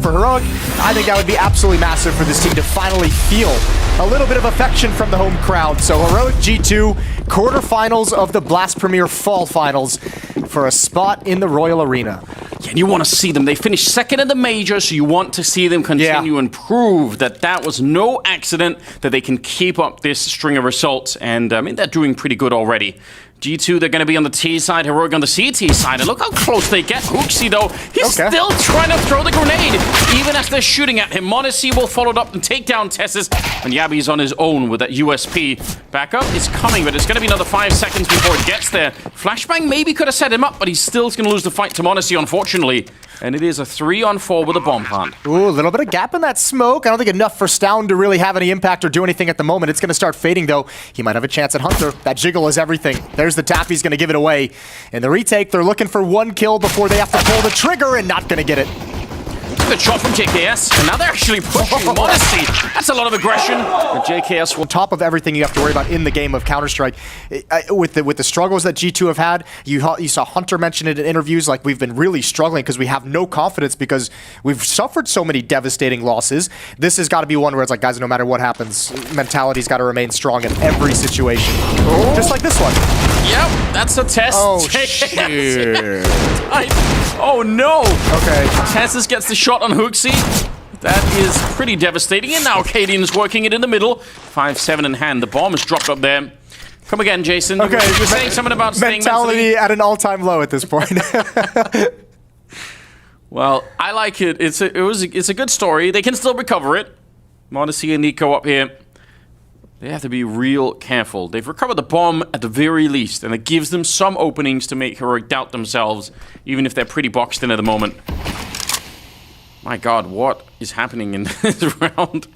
for Heroic. I think that would be absolutely massive for this team to finally feel a little bit of affection from the home crowd. So Heroic G2, quarterfinals of the Blast Premier Fall Finals for a spot in the Royal Arena. Yeah, and you want to see them. They finished second in the major, so you want to see them continue and prove that that was no accident, that they can keep up this string of results. And I mean, they're doing pretty good already. G2, they're going to be on the T side, Heroic on the CT side. And look how close they get. Hooksy, though, he's still trying to throw the grenade, even as they're shooting at him. Monacy will follow it up and take down Tessus. And Yabi's on his own with that USP. Backup is coming, but it's going to be another 5 seconds before it gets there. Flashbang maybe could have set him up, but he's still going to lose the fight to Monacy, unfortunately. And it is a 3-on-4 with a bomb plant. Ooh, a little bit of gap in that smoke. I don't think enough for Stound to really have any impact or do anything at the moment. It's going to start fading, though. He might have a chance at Hunter. That jiggle is everything. There's the tap. He's going to give it away. In the retake, they're looking for 1 kill before they have to pull the trigger and not going to get it. Good shot from JKS, and now they're actually pushing Monacy. That's a lot of aggression. But JKS will... On top of everything you have to worry about in the game of Counter-Strike, with the struggles that G2 have had, you saw Hunter mention it in interviews, like we've been really struggling because we have no confidence because we've suffered so many devastating losses. This has got to be one where it's like, guys, no matter what happens, mentality's got to remain strong in every situation. Just like this one. Yep, that's a test. Oh, shit. Oh, no. Okay. Tessus gets the shot on Hooksy. That is pretty devastating. And now Cadian is working it in the middle. 5-7 in hand. The bomb is dropped up there. Come again, Jason. Okay. You're saying something about mentality at an all-time low at this point. Well, I like it. It's a good story. They can still recover it. Monacy and Nico up here. They have to be real careful. They've recovered the bomb at the very least, and it gives them some openings to make Heroic doubt themselves, even if they're pretty boxed in at the moment. My God, what is happening in this round?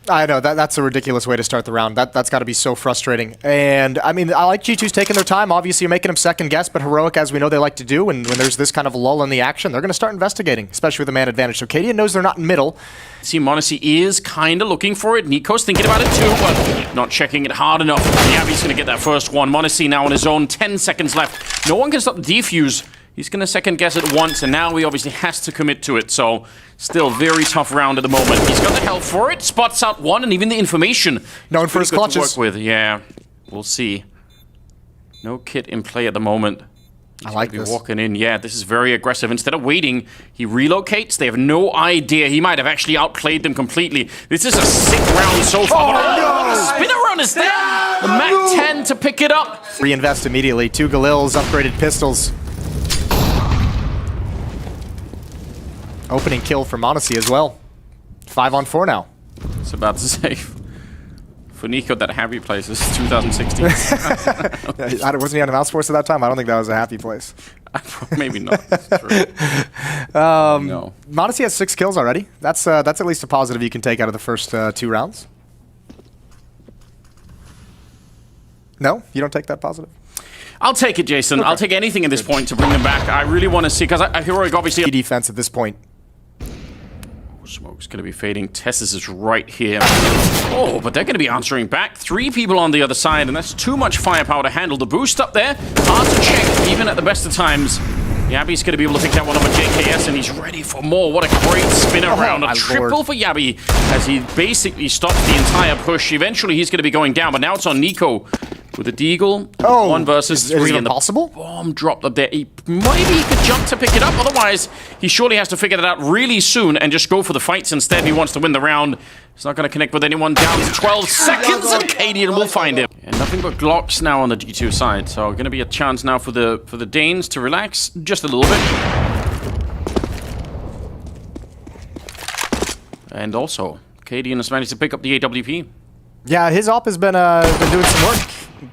I know, that's a ridiculous way to start the round. That's got to be so frustrating. And, I mean, I like G2's taking their time. Obviously, you're making them second guess, but Heroic, as we know they like to do, and when there's this kind of lull in the action, they're going to start investigating, especially with the man advantage. So Cadian knows they're not in middle. See, Monacy is kind of looking for it. Nico's thinking about it too, but not checking it hard enough. Yabi's going to get that first one. Monacy now on his own, 10 seconds left. No one can stop the defuse. He's going to second guess it once, and now he obviously has to commit to it. So, still very tough round at the moment. He's got the health for it, spots out one, and even the information. Known for his clutches. To work with. Yeah, we'll see. No kit in play at the moment. I like this. Walking in. Yeah, this is very aggressive. Instead of waiting, he relocates. They have no idea. He might have actually outplayed them completely. This is a sick round so far. Oh, no! The spinner round is there. The Mac 10 to pick it up. Reinvest immediately. 2 Galils, upgraded pistols. Opening kill for Monacy as well. 5-on-4 now. It's about to say. For Nico, that happy place is 2016. Wasn't he on Mouse Force at that time? I don't think that was a happy place. Maybe not. That's true. No. Monacy has 6 kills already. That's at least a positive you can take out of the first 2 rounds. No? You don't take that positive? I'll take it, Jason. Okay. I'll take anything at this point to bring them back. I really want to see, because Heroic obviously... Defense at this point. Smoke's going to be fading. Tessus is right here. Oh, but they're going to be answering back. 3 people on the other side, and that's too much firepower to handle. The boost up there, hard to check, even at the best of times. Yabi's going to be able to pick that one up with JKS, and he's ready for more. What a great spinner round. A triple for Yabi, as he basically stops the entire push. Eventually, he's going to be going down, but now it's on Nico. With a Deagle, 1 versus 3, and the bomb dropped up there. Maybe he could jump to pick it up, otherwise he surely has to figure that out really soon and just go for the fights instead. He wants to win the round. He's not going to connect with anyone. Down to 12 seconds, and Cadian will find him. And nothing but Glocks now on the G2 side, so going to be a chance now for the Danes to relax just a little bit. And also, Cadian has managed to pick up the AWP. Yeah, his op has been doing some work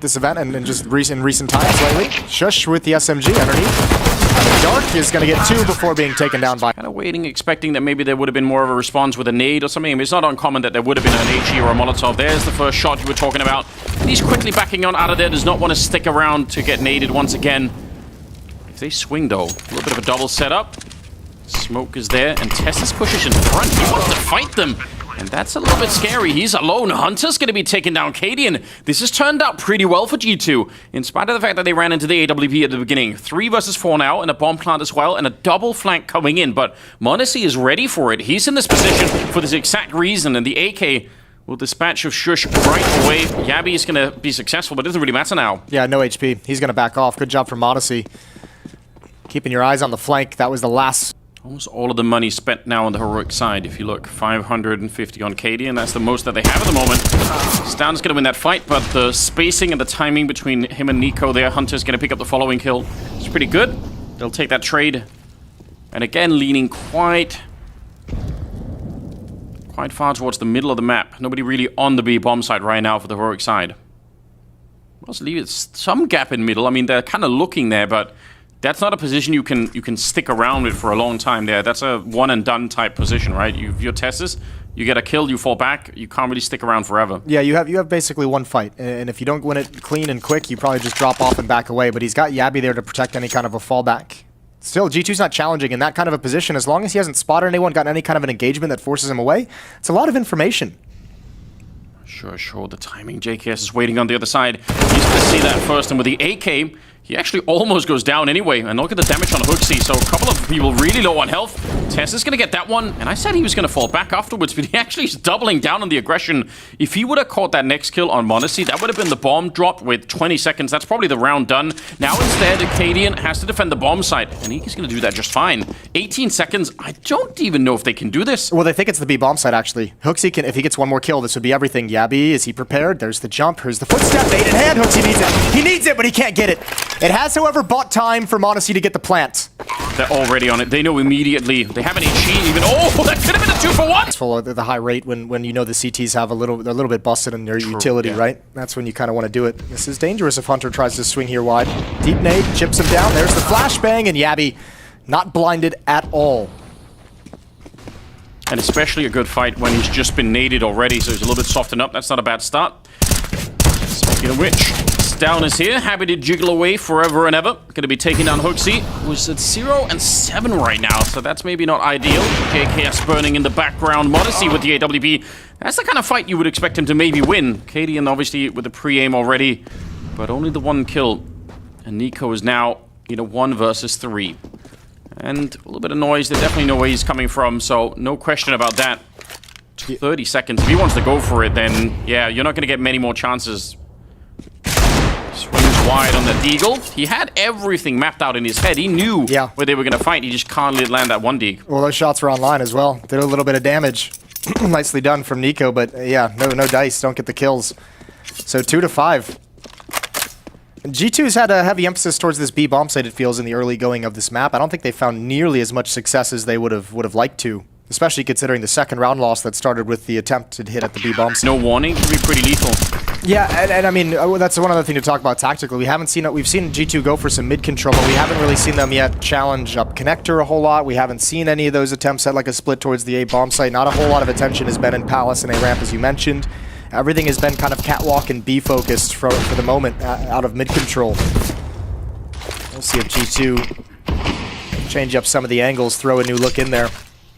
this event and just in recent times lately. Shush with the SMG underneath. Dark is going to get 2 before being taken down by... Kind of waiting, expecting that maybe there would have been more of a response with a nade or something. I mean, it's not uncommon that there would have been an HE or a Molotov. There's the first shot you were talking about. And he's quickly backing on out of there. Does not want to stick around to get naded once again. If they swing, though, a little bit of a double setup. Smoke is there, and Tessus pushes in front. He wants to fight them. And that's a little bit scary. He's alone. Hunter's going to be taking down Cadian. This has turned out pretty well for G2, in spite of the fact that they ran into the AWP at the beginning. 3 versus 4 now, and a bomb plant as well, and a double flank coming in. But m0NESY is ready for it. He's in this position for this exact reason, and the AK will dispatch of Shush right away. Yabby is going to be successful, but it doesn't really matter now. Yeah, no HP. He's going to back off. Good job from m0NESY. Keeping your eyes on the flank. That was the last... Almost all of the money spent now on the heroic side. If you look, 550 on KD, and that's the most that they have at the moment. Stan's going to win that fight, but the spacing and the timing between him and Nico there, Hunter's going to pick up the following kill. It's pretty good. They'll take that trade. And again, leaning quite far towards the middle of the map. Nobody really on the B bomb side right now for the heroic side. Let's leave it some gap in middle. I mean, they're kind of looking there, but that's not a position you can stick around with for a long time there. That's a one and done type position, right? Your Tessus, you get a kill, you fall back. You can't really stick around forever. Yeah, you have basically one fight, and if you don't win it clean and quick, you probably just drop off and back away. But he's got Yabby there to protect any kind of a fallback. Still, G2's not challenging in that kind of a position. As long as he hasn't spotted anyone, gotten any kind of an engagement that forces him away, it's a lot of information. Sure. The timing. JKS is waiting on the other side. He's going to see that first, and with the AK, he actually almost goes down anyway. And look at the damage on Hooksy. So a couple of people really low on health. Tess is going to get that one. And I said he was going to fall back afterwards, but he actually is doubling down on the aggression. If he would have caught that next kill on m0NESY, that would have been the bomb drop with 20 seconds. That's probably the round done. Now instead, Cadian has to defend the bomb site. And he's going to do that just fine. 18 seconds. I don't even know if they can do this. Well, they think it's the B bomb site, actually. Hooksy can, if he gets one more kill, this would be everything. Yabby, is he prepared? There's the jump. Here's the footstep. Made in hand. Hooksy needs it. He needs it, but he can't get it. It has, however, bought time for m0NESY to get the plant. They're already on it. They know immediately. They haven't HE even. Oh, that could have been a 2-for-1. It's full of the high rate when you know the CTs have they're a little bit busted in their utility, yeah. Right? That's when you kind of want to do it. This is dangerous if Hunter tries to swing here wide. Deep nade, chips him down. There's the flashbang, and Yabby not blinded at all. And especially a good fight when he's just been naded already, so he's a little bit softened up. That's not a bad start. Speaking of which, Down is here, happy to jiggle away forever and ever. Going to be taking down Hooksy, who's at 0 and 7 right now, so that's maybe not ideal. JKS burning in the background, m0NESY with the AWP. That's the kind of fight you would expect him to maybe win. Cadian obviously with the pre-aim already, but only the one kill. And Nico is now in a 1 versus 3. And a little bit of noise, they definitely know where he's coming from, so no question about that. 30 seconds, if he wants to go for it, then yeah, you're not going to get many more chances. Swings wide on the deagle. He had everything mapped out in his head. He knew where they were going to fight. He just can't land that one deagle. Well, those shots were online as well. Did a little bit of damage. Nicely done from Nico, but yeah, no dice. Don't get the kills. So 2-5. G2's had a heavy emphasis towards this B bomb site, it feels, in the early going of this map. I don't think they found nearly as much success as they would have liked to. Especially considering the second round loss that started with the attempted hit at the B bomb site. No warning, could be pretty lethal. Yeah, and I mean, that's one other thing to talk about tactically. We've seen G2 go for some mid control, but we haven't really seen them yet challenge up connector a whole lot. We haven't seen any of those attempts at like a split towards the A bomb site. Not a whole lot of attention has been in Palace and A ramp, as you mentioned. Everything has been kind of catwalk and B focused for the moment out of mid control. We'll see if G2 change up some of the angles, throw a new look in there.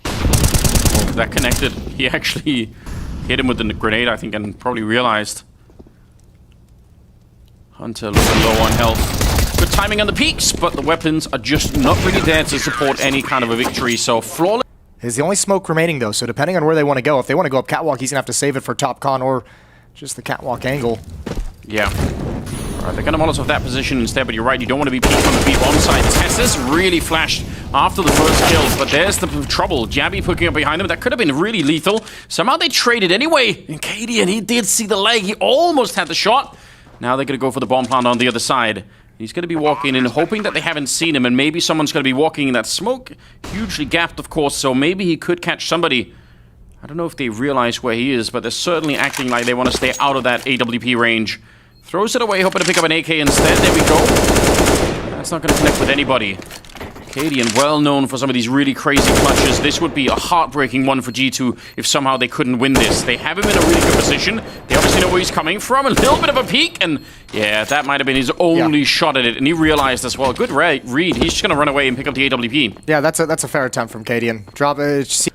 Well, that connected. He actually hit him with the grenade, I think, and probably realized. Hunter looking low on health. Good timing on the peaks, but the weapons are just not really there to support any kind of a victory, so flawless. He's the only smoke remaining, though, so depending on where they want to go, if they want to go up catwalk, he's going to have to save it for top con or just the catwalk angle. Yeah. All right, they're going to Molotov that position instead, but you're right, you don't want to be peeked on the B-bomb side. Tessus really flashed after the first kill, but there's the trouble. Jabby poking up behind them. That could have been really lethal. Somehow they traded anyway. And Cadian, he did see the leg. He almost had the shot. Now they're going to go for the bomb plant on the other side. He's going to be walking in, hoping that they haven't seen him, and maybe someone's going to be walking in that smoke. Hugely gapped, of course, so maybe he could catch somebody. I don't know if they realize where he is, but they're certainly acting like they want to stay out of that AWP range. Throws it away, hoping to pick up an AK instead. There we go. That's not going to connect with anybody. Cadian, well known for some of these really crazy clutches. This would be a heartbreaking one for G2 if somehow they couldn't win this. They have him in a really good position. They obviously know where he's coming from. A little bit of a peek, and yeah, that might have been his only shot at it. And he realized as well. Good read. He's just going to run away and pick up the AWP. Yeah, that's a fair attempt from Cadian. Drop it.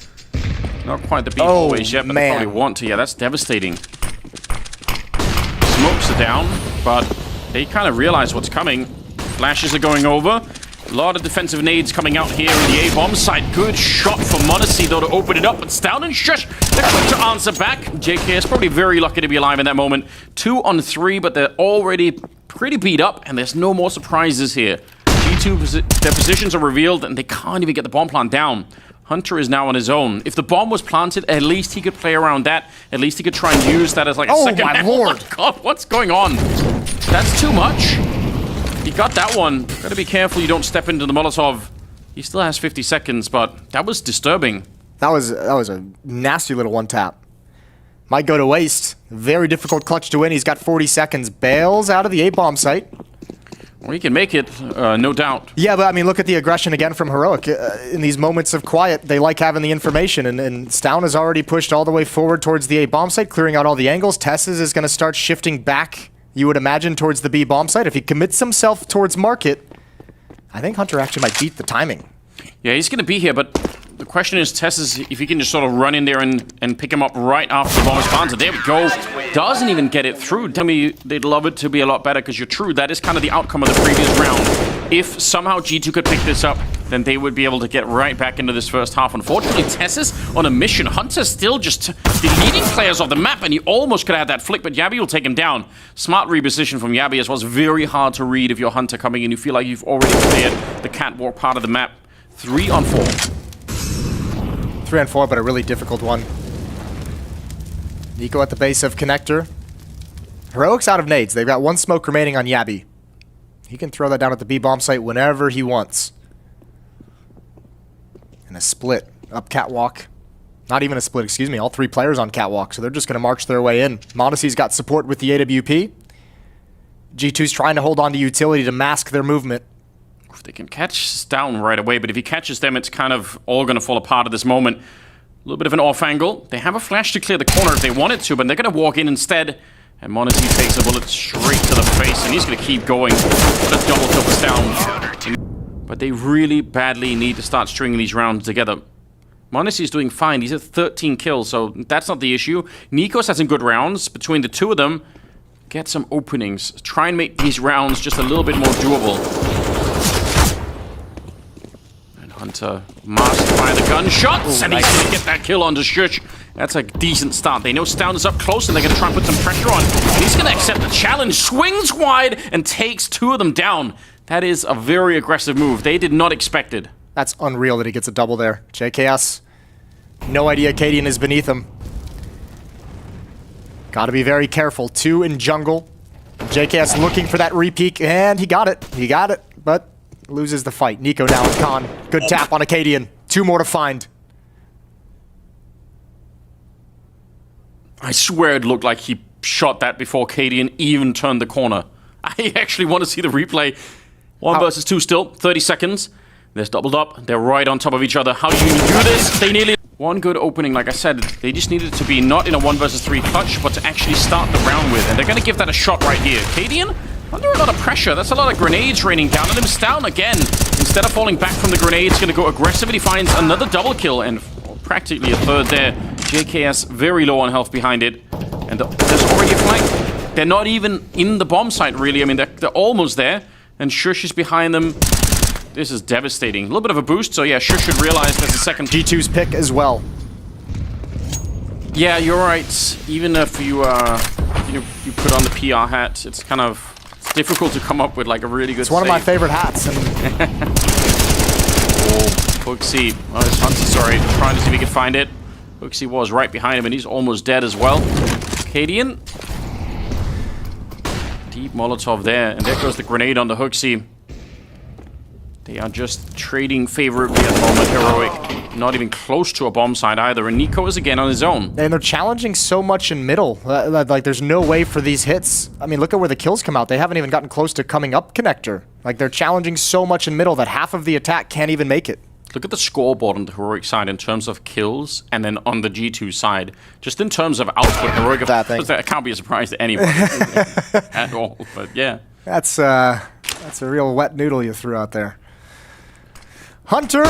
Not quite the beat always yet, but they man. probably want to. Yeah, that's devastating. Smokes are down, but they kind of realize what's coming. Flashes are going over. A lot of defensive nades coming out here in the A-bomb side. Good shot for Modesty, though, to open it up. But Stout and Shush, they're quick to answer back. JKS probably very lucky to be alive in that moment. 2 on 3, but they're already pretty beat up, and there's no more surprises here. G2, their positions are revealed, and they can't even get the bomb plant down. Hunter is now on his own. If the bomb was planted, at least he could play around that. At least he could try and use that as like a second. Oh my lord! Oh God, what's going on? That's too much. He got that one. Gotta be careful you don't step into the Molotov. He still has 50 seconds, but that was disturbing. That was a nasty little one tap. Might go to waste. Very difficult clutch to win. He's got 40 seconds. Bails out of the A-bomb site. Well, he can make it, no doubt. Yeah, but I mean, look at the aggression again from Heroic. In these moments of quiet, they like having the information, and Stown has already pushed all the way forward towards the A-bomb site, clearing out all the angles. Tesses is going to start shifting back, you would imagine, towards the B-bomb site. If he commits himself towards Market, I think Hunter actually might beat the timing. Yeah, he's going to be here, but the question is, Tesses, if he can just sort of run in there and pick him up right after the bomb is planted. There we go. Doesn't even get it through. Tell me they'd love it to be a lot better, because you're true. That is kind of the outcome of the previous round. If somehow G2 could pick this up, then they would be able to get right back into this first half. Unfortunately, Tesses on a mission. Hunter's still just deleting players off the map, and he almost could have had that flick, but Yabby will take him down. Smart reposition from Yabby, as well. It's very hard to read if you're Hunter coming in. You feel like you've already cleared the catwalk part of the map. 3 on 4. 3 on 4, but a really difficult one. Nico at the base of Connector. Heroic's out of nades. They've got 1 smoke remaining on Yabby. He can throw that down at the B-bomb site whenever he wants. And a split up catwalk. Not even a split, excuse me. All 3 players on catwalk, so they're just going to march their way in. Monacy's got support with the AWP. G2's trying to hold on to utility to mask their movement. If they can catch down right away, but if he catches them, it's kind of all going to fall apart at this moment. A little bit of an off angle. They have a flash to clear the corner if they wanted to, but they're going to walk in instead. And Monacy takes a bullet straight to the face, and he's going to keep going. What a double kill for Down. But they really badly need to start stringing these rounds together. Monacy is doing fine. He's at 13 kills, so that's not the issue. Nikos has some good rounds. Between the 2 of them, get some openings. Try and make these rounds just a little bit more doable. Hunter masked by the gunshots, and he's going to get that kill onto Shush. That's a decent start. They know Stown is up close, and they're going to try and put some pressure on. And he's going to accept the challenge, swings wide, and takes 2 of them down. That is a very aggressive move. They did not expect it. That's unreal that he gets a double there. JKS, no idea Cadian is beneath him. Got to be very careful. 2 in jungle. JKS looking for that repeak, and he got it. He got it, but loses the fight. Nico now with Khan. Good tap on Acadian. 2 more to find. I swear it looked like he shot that before Cadian even turned the corner. I actually want to see the replay. 1 versus 2 still. 30 seconds. They're doubled up. They're right on top of each other. How do you even do this? They nearly... 1 good opening, like I said. They just needed to be not in a 1 versus 3 clutch, but to actually start the round with. And they're going to give that a shot right here. Cadian? Under a lot of pressure. That's a lot of grenades raining down on him. Stown again. Instead of falling back from the grenades, going to go aggressive. He finds another double kill and practically a 3rd there. JKS very low on health behind it. And there's already a flank. They're not even in the bomb site, really. I mean, they're almost there. And Shush is behind them. This is devastating. A little bit of a boost. So yeah, Shush should realize there's a second. G2's pick as well. Yeah, you're right. Even if you put on the PR hat, it's kind of... It's difficult to come up with like a really good It's one save. of my favorite hats. And Hooksy. Oh, it's Hunter, sorry. Trying to see if he could find it. Hooksy was right behind him, and he's almost dead as well. Cadian. Deep Molotov there, and there goes the grenade on the Hooksy. They are just trading favorably at the moment. Heroic. Not even close to a bomb site either, and Nico is again on his own. And they're challenging so much in middle. Like, there's no way for these hits. I mean, look at where the kills come out. They haven't even gotten close to coming up Connector. Like, they're challenging so much in middle that half of the attack can't even make it. Look at the scoreboard on the Heroic side in terms of kills, and then on the G2 side, just in terms of output, Heroic... That can't be a surprise to anyone at all, but yeah. That's a real wet noodle you threw out there. Hunter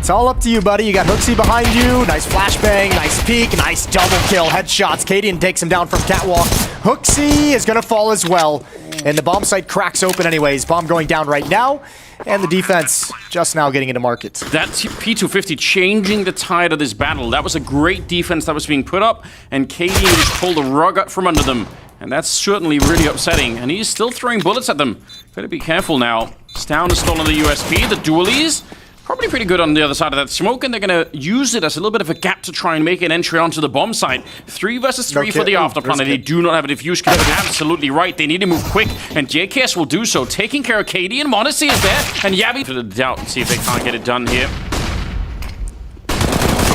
It's all up to you, buddy. You got Hooksy behind you. Nice flashbang, nice peek, nice double kill. Headshots. Cadian takes him down from catwalk. Hooksy is going to fall as well. And the bomb site cracks open anyways. Bomb going down right now. And the defense just now getting into market. That's P250 changing the tide of this battle. That was a great defense that was being put up. And Cadian just pulled the rug out from under them. And that's certainly really upsetting. And he's still throwing bullets at them. Better be careful now. Stown has stolen the USP. The dualies. Probably pretty good on the other side of that smoke, and they're going to use it as a little bit of a gap to try and make an entry onto the bomb site. 3 versus 3 for the afterplan, and they do not have a diffuse kit. Absolutely right. They need to move quick, and JKS will do so. Taking care of Cadian. Monacy is there, and Yabi to the doubt and see if they can't get it done here.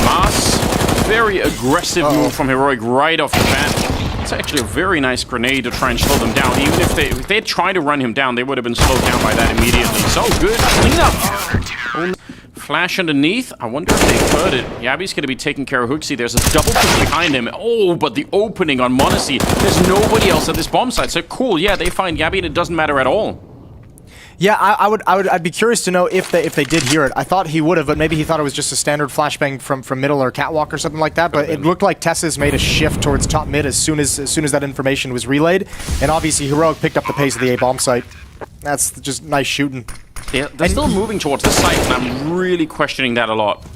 Mas, very aggressive move from Heroic right off the bat. It's actually a very nice grenade to try and slow them down. Even if they tried to run him down, they would have been slowed down by that immediately. So good. Clean up. Flash underneath. I wonder if they heard it. Yabi's going to be taking care of Hooksy. There's a double push behind him. Oh, but the opening on Monacy. There's nobody else at this bomb site. So cool. Yeah, they find Yabi and it doesn't matter at all. Yeah, I'd be curious to know if they did hear it. I thought he would have, but maybe he thought it was just a standard flashbang from middle or catwalk or something like that. But it looked like Tessa's made a shift towards top mid as soon as that information was relayed, and obviously Heroic picked up the pace of the A bomb site. That's just nice shooting. Yeah, they're still moving towards the site, and I'm really questioning that a lot.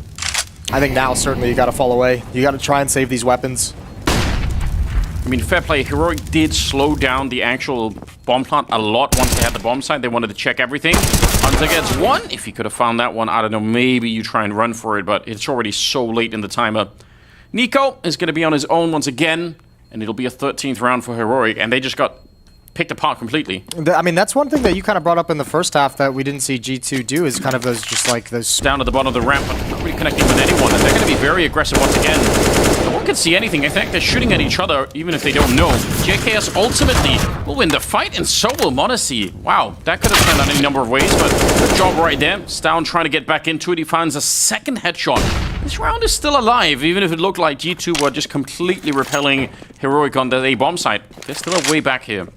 I think now certainly you got to fall away. You got to try and save these weapons. I mean, fair play. Heroic did slow down the actual bomb plant a lot once they had the bomb site. They wanted to check everything. Hunter gets one. If he could have found that one, I don't know, maybe you try and run for it, but it's already so late in the timer. Nico is going to be on his own once again, and it'll be a 13th round for Heroic, and they just got picked apart completely. I mean, that's one thing that you kind of brought up in the first half that we didn't see G2 do is kind of those, just like those... Down at the bottom of the ramp, but not really connecting with anyone, and they're going to be very aggressive once again. No one can see anything. In fact, they're shooting at each other, even if they don't know. JKS ultimately will win the fight, and so will Monacy. Wow, that could have turned out any number of ways, but good job right there. Stown trying to get back into it. He finds a second headshot. This round is still alive, even if it looked like G2 were just completely repelling Heroic on the A bomb site. They're still a way back here.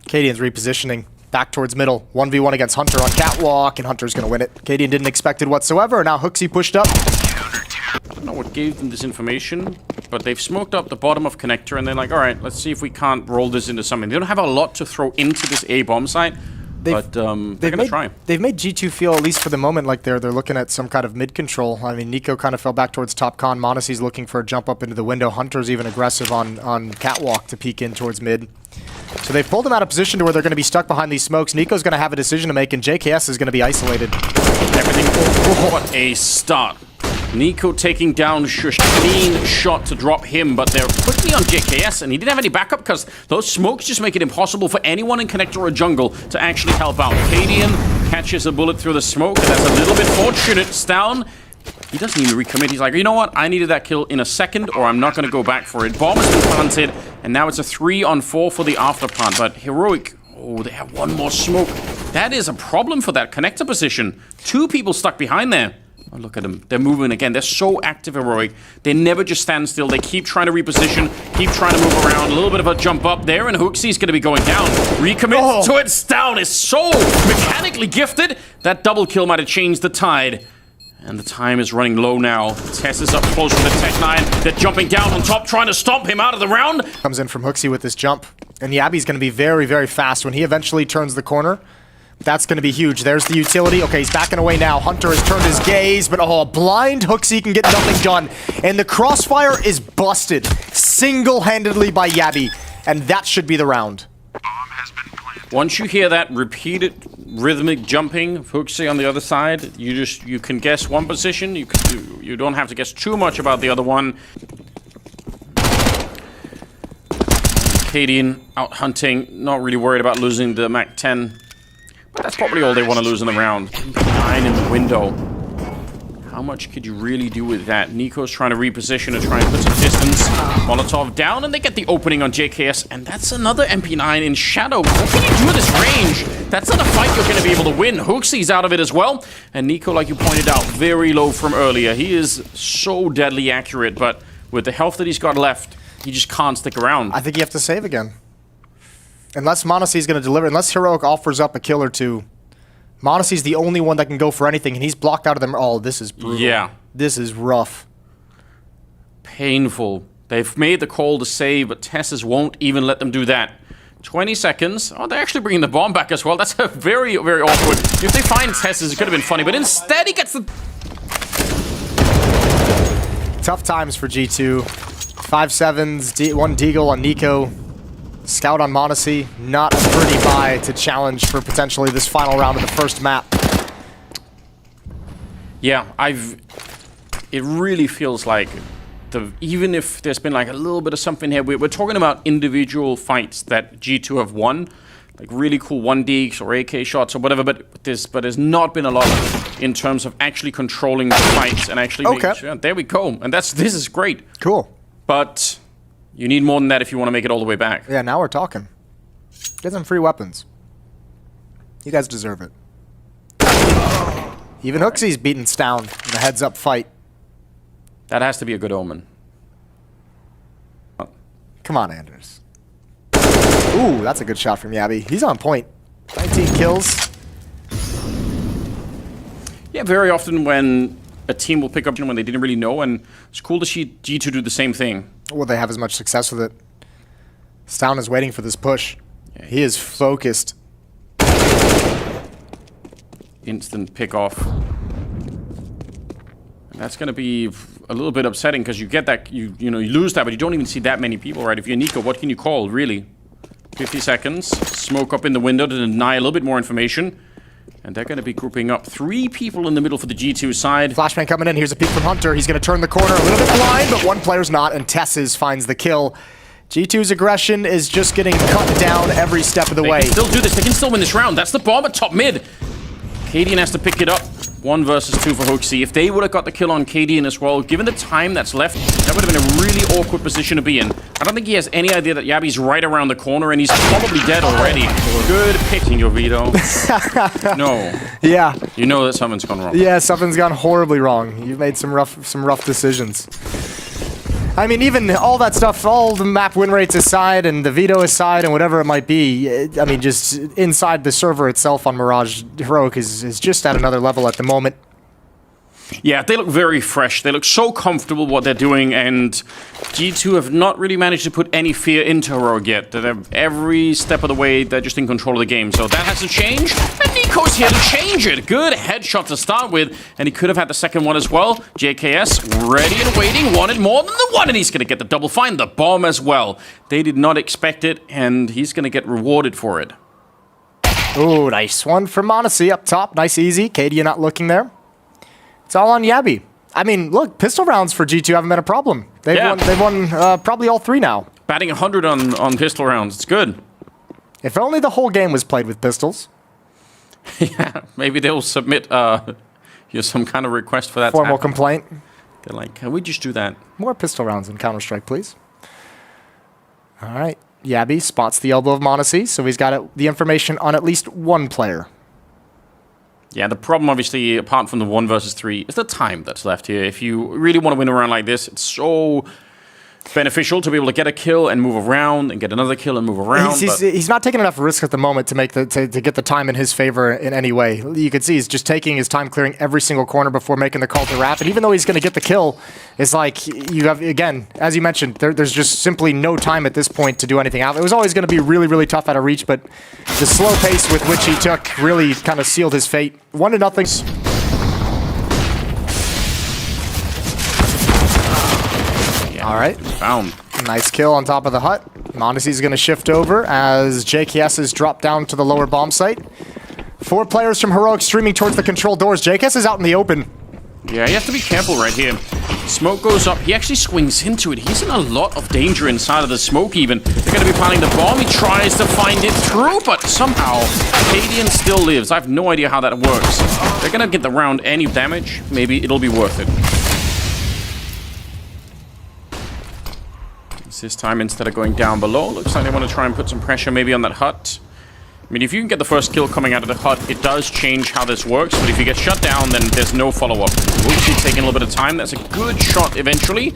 Cadian's repositioning back towards middle. 1v1 against Hunter on catwalk, and Hunter's going to win it. Cadian didn't expect it whatsoever. Now Hooksy pushed up. I don't know what gave them this information, but they've smoked up the bottom of connector, and they're like, all right, let's see if we can't roll this into something. They don't have a lot to throw into this A bomb site, but they're going to try. They've made G2 feel, at least for the moment, like they're looking at some kind of mid-control. I mean, Nico kind of fell back towards top con. Monacy's looking for a jump up into the window. Hunter's even aggressive on catwalk to peek in towards mid. So they've pulled him out of position to where they're going to be stuck behind these smokes. Nico's going to have a decision to make, and JKS is going to be isolated. Everything. What a start. Nico taking down Shush. Clean shot to drop him, but they're quickly on JKS, and he didn't have any backup because those smokes just make it impossible for anyone in connector or jungle to actually help out. Cadian catches a bullet through the smoke, and that's a little bit fortunate. Stown, he doesn't even recommit. He's like, you know what? I needed that kill in a second, or I'm not going to go back for it. Bomb has been planted, and now it's a 3-on-4 for the after plant. But Heroic, oh, they have one more smoke. That is a problem for that connector position. 2 people stuck behind there. Oh, look at them. They're moving again. They're so active, Heroic. They never just stand still. They keep trying to reposition, keep trying to move around. A little bit of a jump up there, and Hooksy's going to be going down. Recommit to it. Down is so mechanically gifted. That double kill might have changed the tide. And the time is running low now. Tess is up close with the Tech-9. They're jumping down on top, trying to stomp him out of the round. Comes in from Hooksy with this jump. And Yabi's going to be very, very fast when he eventually turns the corner. That's going to be huge. There's the utility. Okay, he's backing away now. Hunter has turned his gaze, but a blind Hooksy can get nothing done. And the crossfire is busted single-handedly by Yabi. And that should be the round. Once you hear that repeated rhythmic jumping of Hooksy on the other side, you can guess one position. You don't have to guess too much about the other one. Cadian out hunting, not really worried about losing the Mac 10. But that's probably all they want to lose in the round. 9 in the window. How much could you really do with that? Nico's trying to reposition and try and put some distance. Molotov down, and they get the opening on JKS. And that's another MP9 in shadow. What can you do with this range? That's not a fight you're going to be able to win. Hooksy's out of it as well. And Nico, like you pointed out, very low from earlier. He is so deadly accurate, but with the health that he's got left, he just can't stick around. I think you have to save again. Unless Monacy's going to deliver, unless Heroic offers up a kill or two, Monacy's the only one that can go for anything, and he's blocked out of them. Oh, this is brutal. Yeah. This is rough. Painful. They've made the call to save, but Tessus won't even let them do that. 20 seconds. Oh, they're actually bringing the bomb back as well. That's a very, very awkward. If they find Tessus, it could have been funny, but instead he gets the... Tough times for G2. 5-7s, 1 Deagle on Nico. Scout on Monacy. Not a pretty buy to challenge for potentially this final round of the first map. Yeah, it really feels like even if there's been like a little bit of something here, we're talking about individual fights that G2 have won, like really cool 1Ds or AK shots or whatever, but there's not been a lot in terms of actually controlling the fights and actually making sure. There we go, and this is great. Cool. But you need more than that if you want to make it all the way back. Yeah, now we're talking. Get some free weapons. You guys deserve it. Even Hooksy's beaten Stown in a heads-up fight. That has to be a good omen. Come on, Anders. Ooh, that's a good shot from Yabby. He's on point. 19 kills. Yeah, very often when a team will pick up when they didn't really know, and it's cool to see G2 do the same thing. Will they have as much success with it? Stown is waiting for this push. Yeah, he is focused. Instant pick off. And that's going to be a little bit upsetting because you get that, you lose that, but you don't even see that many people, right? If you're Nico, what can you call, really? 50 seconds. Smoke up in the window to deny a little bit more information. And they're going to be grouping up 3 people in the middle for the G2 side. Flashbang coming in. Here's a peek from Hunter. He's going to turn the corner a little bit blind, but one player's not, and Tessus finds the kill. G2's aggression is just getting cut down every step of the way. They can still do this. They can still win this round. That's the bomb at top mid. Cadian has to pick it up. 1 versus 2 for Hooksy. If they would have got the kill on Cadian as well, given the time that's left, that would have been a really awkward position to be in. I don't think he has any idea that Yabby's right around the corner, and he's probably dead already. Good picking your veto. No. Yeah. You know that something's gone wrong. Yeah, something's gone horribly wrong. You've made some rough decisions. I mean, even all that stuff, all the map win rates aside and the veto aside and whatever it might be, I mean, just inside the server itself on Mirage, Heroic is just at another level at the moment. Yeah, they look very fresh. They look so comfortable what they're doing, and G2 have not really managed to put any fear into Heroic yet. They're every step of the way, they're just in control of the game. So that has to change, and Nico's here to change it. Good headshot to start with, and he could have had the second one as well. JKS ready and waiting, wanted more than the one, and he's going to get the double find, the bomb as well. They did not expect it, and he's going to get rewarded for it. Ooh, nice one from Monacy up top. Nice, easy. Katie not looking there. It's all on Yabby. I mean, look, pistol rounds for G2 haven't been a problem. They've won probably all 3 now. Batting 100 on pistol rounds. It's good. If only the whole game was played with pistols. Yeah, maybe they'll submit some kind of request for that. Formal complaint. They're like, can we just do that? More pistol rounds in Counter-Strike, please. All right. Yabby spots the elbow of Monacy, so he's got the information on at least 1 player. Yeah, the problem, obviously, apart from the 1 versus 3, is the time that's left here. If you really want to win a round like this, it's so beneficial to be able to get a kill and move around and get another kill and move around. He's not taking enough risk at the moment to make to get the time in his favor in any way. You can see he's just taking his time clearing every single corner before making the call to wrap. And even though he's going to get the kill, it's like you have, again, as you mentioned, there's just simply no time at this point to do anything out. It was always going to be really, really tough out of reach, but the slow pace with which he took really kind of sealed his fate. 1-0. All right. Found. Nice kill on top of the hut. Monacy's going to shift over as JKS is dropped down to the lower bomb site. 4 players from Heroic streaming towards the control doors. JKS is out in the open. Yeah, you have to be careful right here. Smoke goes up. He actually swings into it. He's in a lot of danger inside of the smoke even. They're going to be planting the bomb. He tries to find it through, but somehow Cadian still lives. I have no idea how that works. They're going to get the round any damage. Maybe it'll be worth it. This time, instead of going down below, looks like they want to try and put some pressure maybe on that hut. I mean, if you can get the first kill coming out of the hut, it does change how this works, but if you get shut down, then there's no follow-up. Oopsie taking a little bit of time. That's a good shot eventually,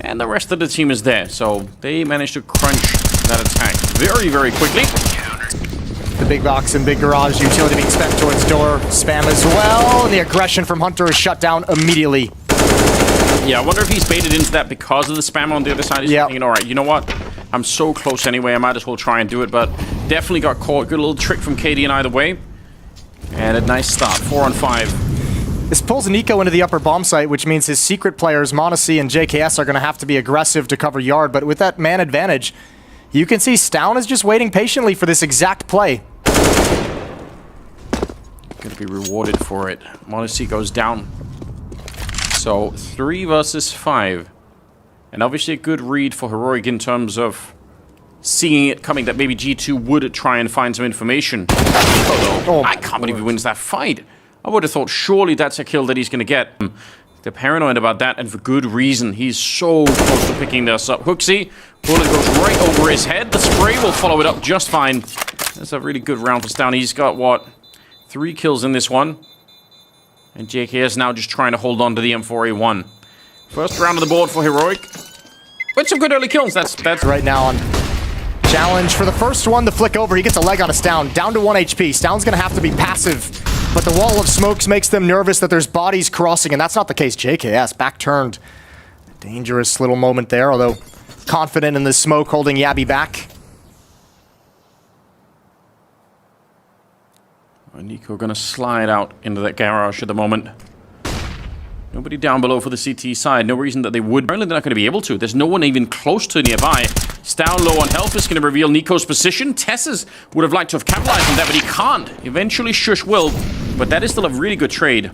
and the rest of the team is there, so they managed to crunch that attack very, very quickly. The big box and big garage, utility being spent towards door, spam as well, and the aggression from Hunter is shut down immediately. Yeah, I wonder if he's baited into that because of the spam on the other side. He's thinking, all right, you know what? I'm so close anyway, I might as well try and do it, but definitely got caught. Good little trick from KD either way. And a nice start, 4 on 5. This pulls Nico into the upper bomb site, which means his secret players, Monacy and JKS, are going to have to be aggressive to cover yard, but with that man advantage, you can see Stown is just waiting patiently for this exact play. Going to be rewarded for it. Monacy goes down. So 3 versus 5. And obviously a good read for Heroic in terms of seeing it coming that maybe G2 would try and find some information. Although, I can't believe he wins that fight. I would have thought surely that's a kill that he's going to get. They're paranoid about that, and for good reason. He's so close to picking this up. Hooksy, bullet goes right over his head. The spray will follow it up just fine. That's a really good round for Stown. He's got, what, 3 kills in this one. And JKS now just trying to hold on to the M4A1. First round of the board for Heroic. With some good early kills. That's right now on challenge for the first one. The flick over. He gets a leg on a Stown. Down to 1 HP. Stown's going to have to be passive. But the wall of smokes makes them nervous that there's bodies crossing, and that's not the case. JKS back turned. Dangerous little moment there, although confident in the smoke, holding Yabby back. Nico gonna slide out into that garage at the moment. Nobody down below for the CT side. No reason that they would. Apparently they're not going to be able to. There's no one even close to nearby. Stown low on health is going to reveal Nico's position. Tesses would have liked to have capitalized on that, but he can't. Eventually Shush will, but that is still a really good trade.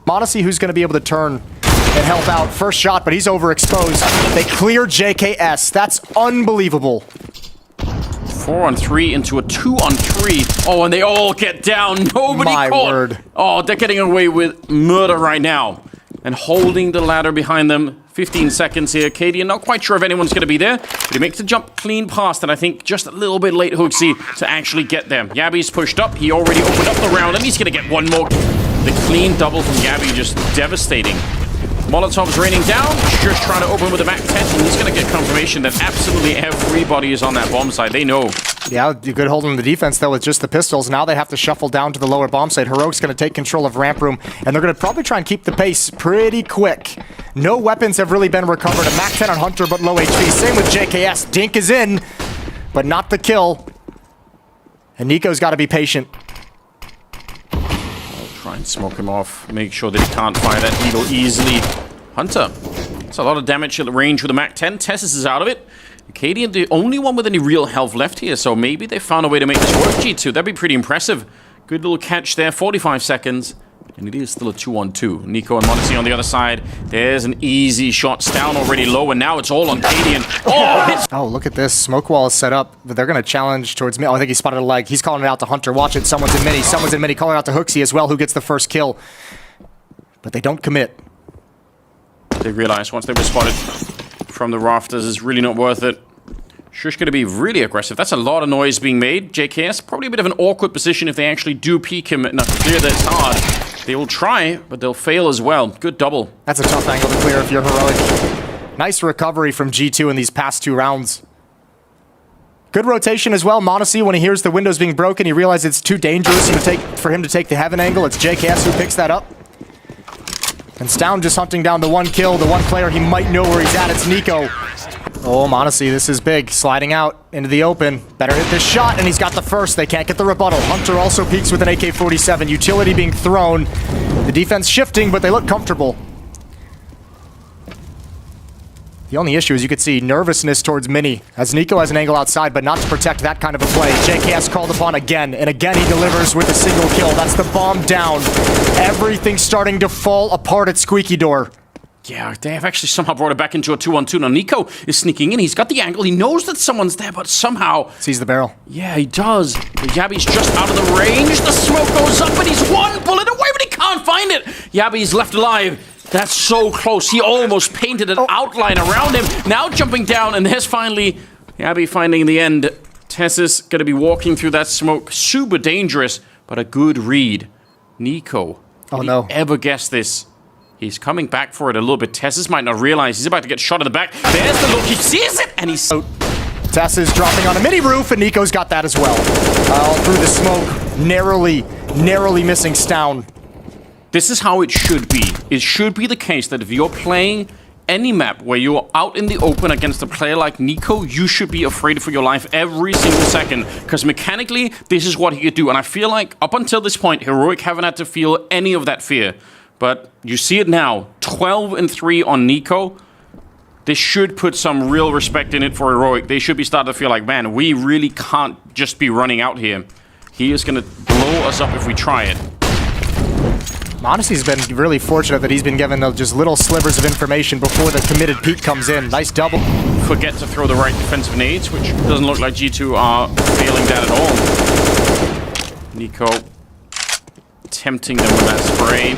Monacy, who's going to be able to turn and help out. First shot, but he's overexposed. They clear JKS. That's unbelievable. 4 on 3 into a 2 on 3. Oh, and they all get down. Nobody My caught. word. Oh, they're getting away with murder right now. And holding the ladder behind them. 15 seconds here. KD, not quite sure if anyone's going to be there, but he makes the jump clean past, and I think just a little bit late, Hooksy, to actually get them. Yabby's pushed up. He already opened up the round, and he's going to get one more. The clean double from Yabby, just devastating. Molotov's raining down. Just trying to open with the Mac 10, and he's going to get confirmation that absolutely everybody is on that bomb site. They know. Yeah, good holding the defense, though, with just the pistols. Now they have to shuffle down to the lower bomb site. Heroic's going to take control of ramp room, and they're going to probably try and keep the pace pretty quick. No weapons have really been recovered. A Mac 10 on Hunter, but low HP. Same with JKS. Dink is in, but not the kill. And Nico's got to be patient. Try and smoke him off. Make sure that he can't fire that needle easily. Hunter. That's a lot of damage at the range with the Mac 10. Tessus is out of it. KD, the only one with any real health left here, so maybe they found a way to make this work, G2. That'd be pretty impressive. Good little catch there, 45 seconds. And it is still a 2-on-2. Nico and Monacy on the other side. There's an easy shot. Stown already low, and now it's all on KD. And oh, look at this. Smoke wall is set up, but they're going to challenge towards me. Oh, I think he spotted a leg. He's calling it out to Hunter. Watch it. Someone's in mini. Someone's in mini. Calling out to Hooksy as well, who gets the first kill. But they don't commit. They realize once they were spotted from the rafters, it's really not worth it. Shush going to be really aggressive. That's a lot of noise being made. JKS, probably a bit of an awkward position if they actually do peek him enough to clear this hard. They will try, but they'll fail as well. Good double. That's a tough angle to clear if you're Heroic. Nice recovery from G2 in these past 2 rounds. Good rotation as well. Monacy, when he hears the windows being broken, he realizes it's too dangerous for him to take the heaven angle. It's JKS who picks that up. And Stown just hunting down the 1 kill, the 1 player he might know where he's at. It's Nico. Oh, Monacy, this is big. Sliding out into the open. Better hit this shot, and he's got the first. They can't get the rebuttal. Hunter also peeks with an AK-47. Utility being thrown. The defense shifting, but they look comfortable. The only issue is you could see nervousness towards Mini, as Nico has an angle outside, but not to protect that kind of a play. JKS called upon again, and again he delivers with a single kill. That's the bomb down. Everything's starting to fall apart at Squeaky Door. Yeah, they have actually somehow brought it back into a 2-on-2. Now Nico is sneaking in. He's got the angle. He knows that someone's there, but somehow... sees the barrel. Yeah, he does. But Yabby's just out of the range. The smoke goes up, and he's 1 bullet away, but he can't find it. Yabby's left alive. That's so close. He almost painted an outline around him. Now jumping down, and there's finally Yabby finding the end. Tessus going to be walking through that smoke. Super dangerous, but a good read. Nico. Oh, no. Ever guess this? He's coming back for it a little bit. Tessus might not realize he's about to get shot in the back. There's the look. He sees it, and he's... to Tess is dropping on a mini roof, and Nico's got that as well. All through the smoke, narrowly missing Stown. This is how it should be. It should be the case that if you're playing any map where you're out in the open against a player like Nico, you should be afraid for your life every single second. Because mechanically, this is what he could do. And I feel like up until this point, Heroic haven't had to feel any of that fear. But you see it now, 12-3 on Nico. This should put some real respect in it for Heroic. They should be starting to feel like, man, we really can't just be running out here. He is going to blow us up if we try it. Monacy's been really fortunate that he's been given just little slivers of information before the committed peek comes in. Nice double. Forget to throw the right defensive nades, which doesn't look like G2 are failing that at all. Nico tempting them with that spray.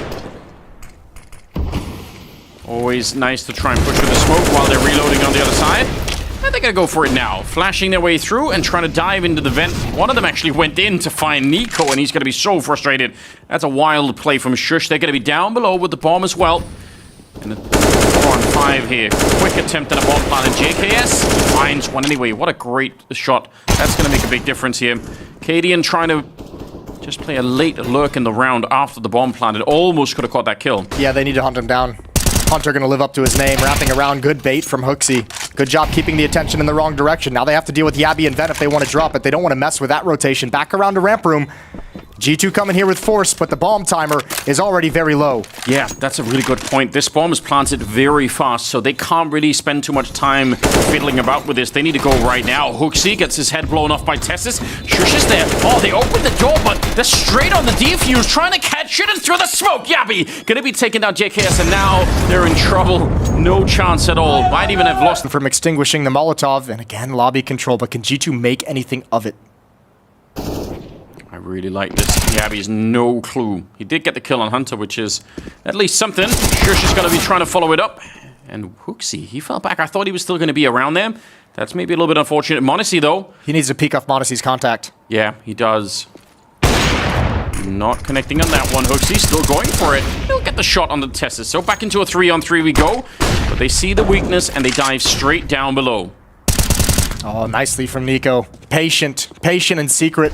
Always nice to try and push with the smoke while they're reloading on the other side. And they're gonna go for it now. Flashing their way through and trying to dive into the vent. One of them actually went in to find Nico, and he's gonna be so frustrated. That's a wild play from Shush. They're gonna be down below with the bomb as well. And a 4-on-5 here. Quick attempt at a bomb plant, and JKS finds one anyway. What a great shot. That's gonna make a big difference here. Cadian trying to just play a late lurk in the round after the bomb plant. It almost could have caught that kill. Yeah, they need to hunt him down. Hunter gonna live up to his name, wrapping around. Good bait from Hooksy. Good job keeping the attention in the wrong direction. Now they have to deal with Yabby and Ven if they want to drop it. They don't want to mess with that rotation. Back around to ramp room. G2 coming here with force, but the bomb timer is already very low. Yeah, that's a really good point. This bomb is planted very fast, so they can't really spend too much time fiddling about with this. They need to go right now. Hooksy gets his head blown off by Tessus. Shush is there. Oh, they opened the door, but they're straight on the defuse, trying to catch it and through the smoke. Yabby gonna be taking down JKS, and now they're in trouble. No chance at all. Might even have lost. From extinguishing the Molotov, and again, lobby control, but can G2 make anything of it? I really like this. Yabby's no clue. He did get the kill on Hunter, which is at least something. Shush is going to be trying to follow it up. And Hooksy, he fell back. I thought he was still going to be around there. That's maybe a little bit unfortunate. Monacy, though. He needs to peek off Monacy's contact. Yeah, he does. Not connecting on that one. Hooksy still going for it. He'll get the shot on the Tessus. So back into a 3-on-3 we go. But they see the weakness and they dive straight down below. Oh, nicely from Nico. Patient and secret.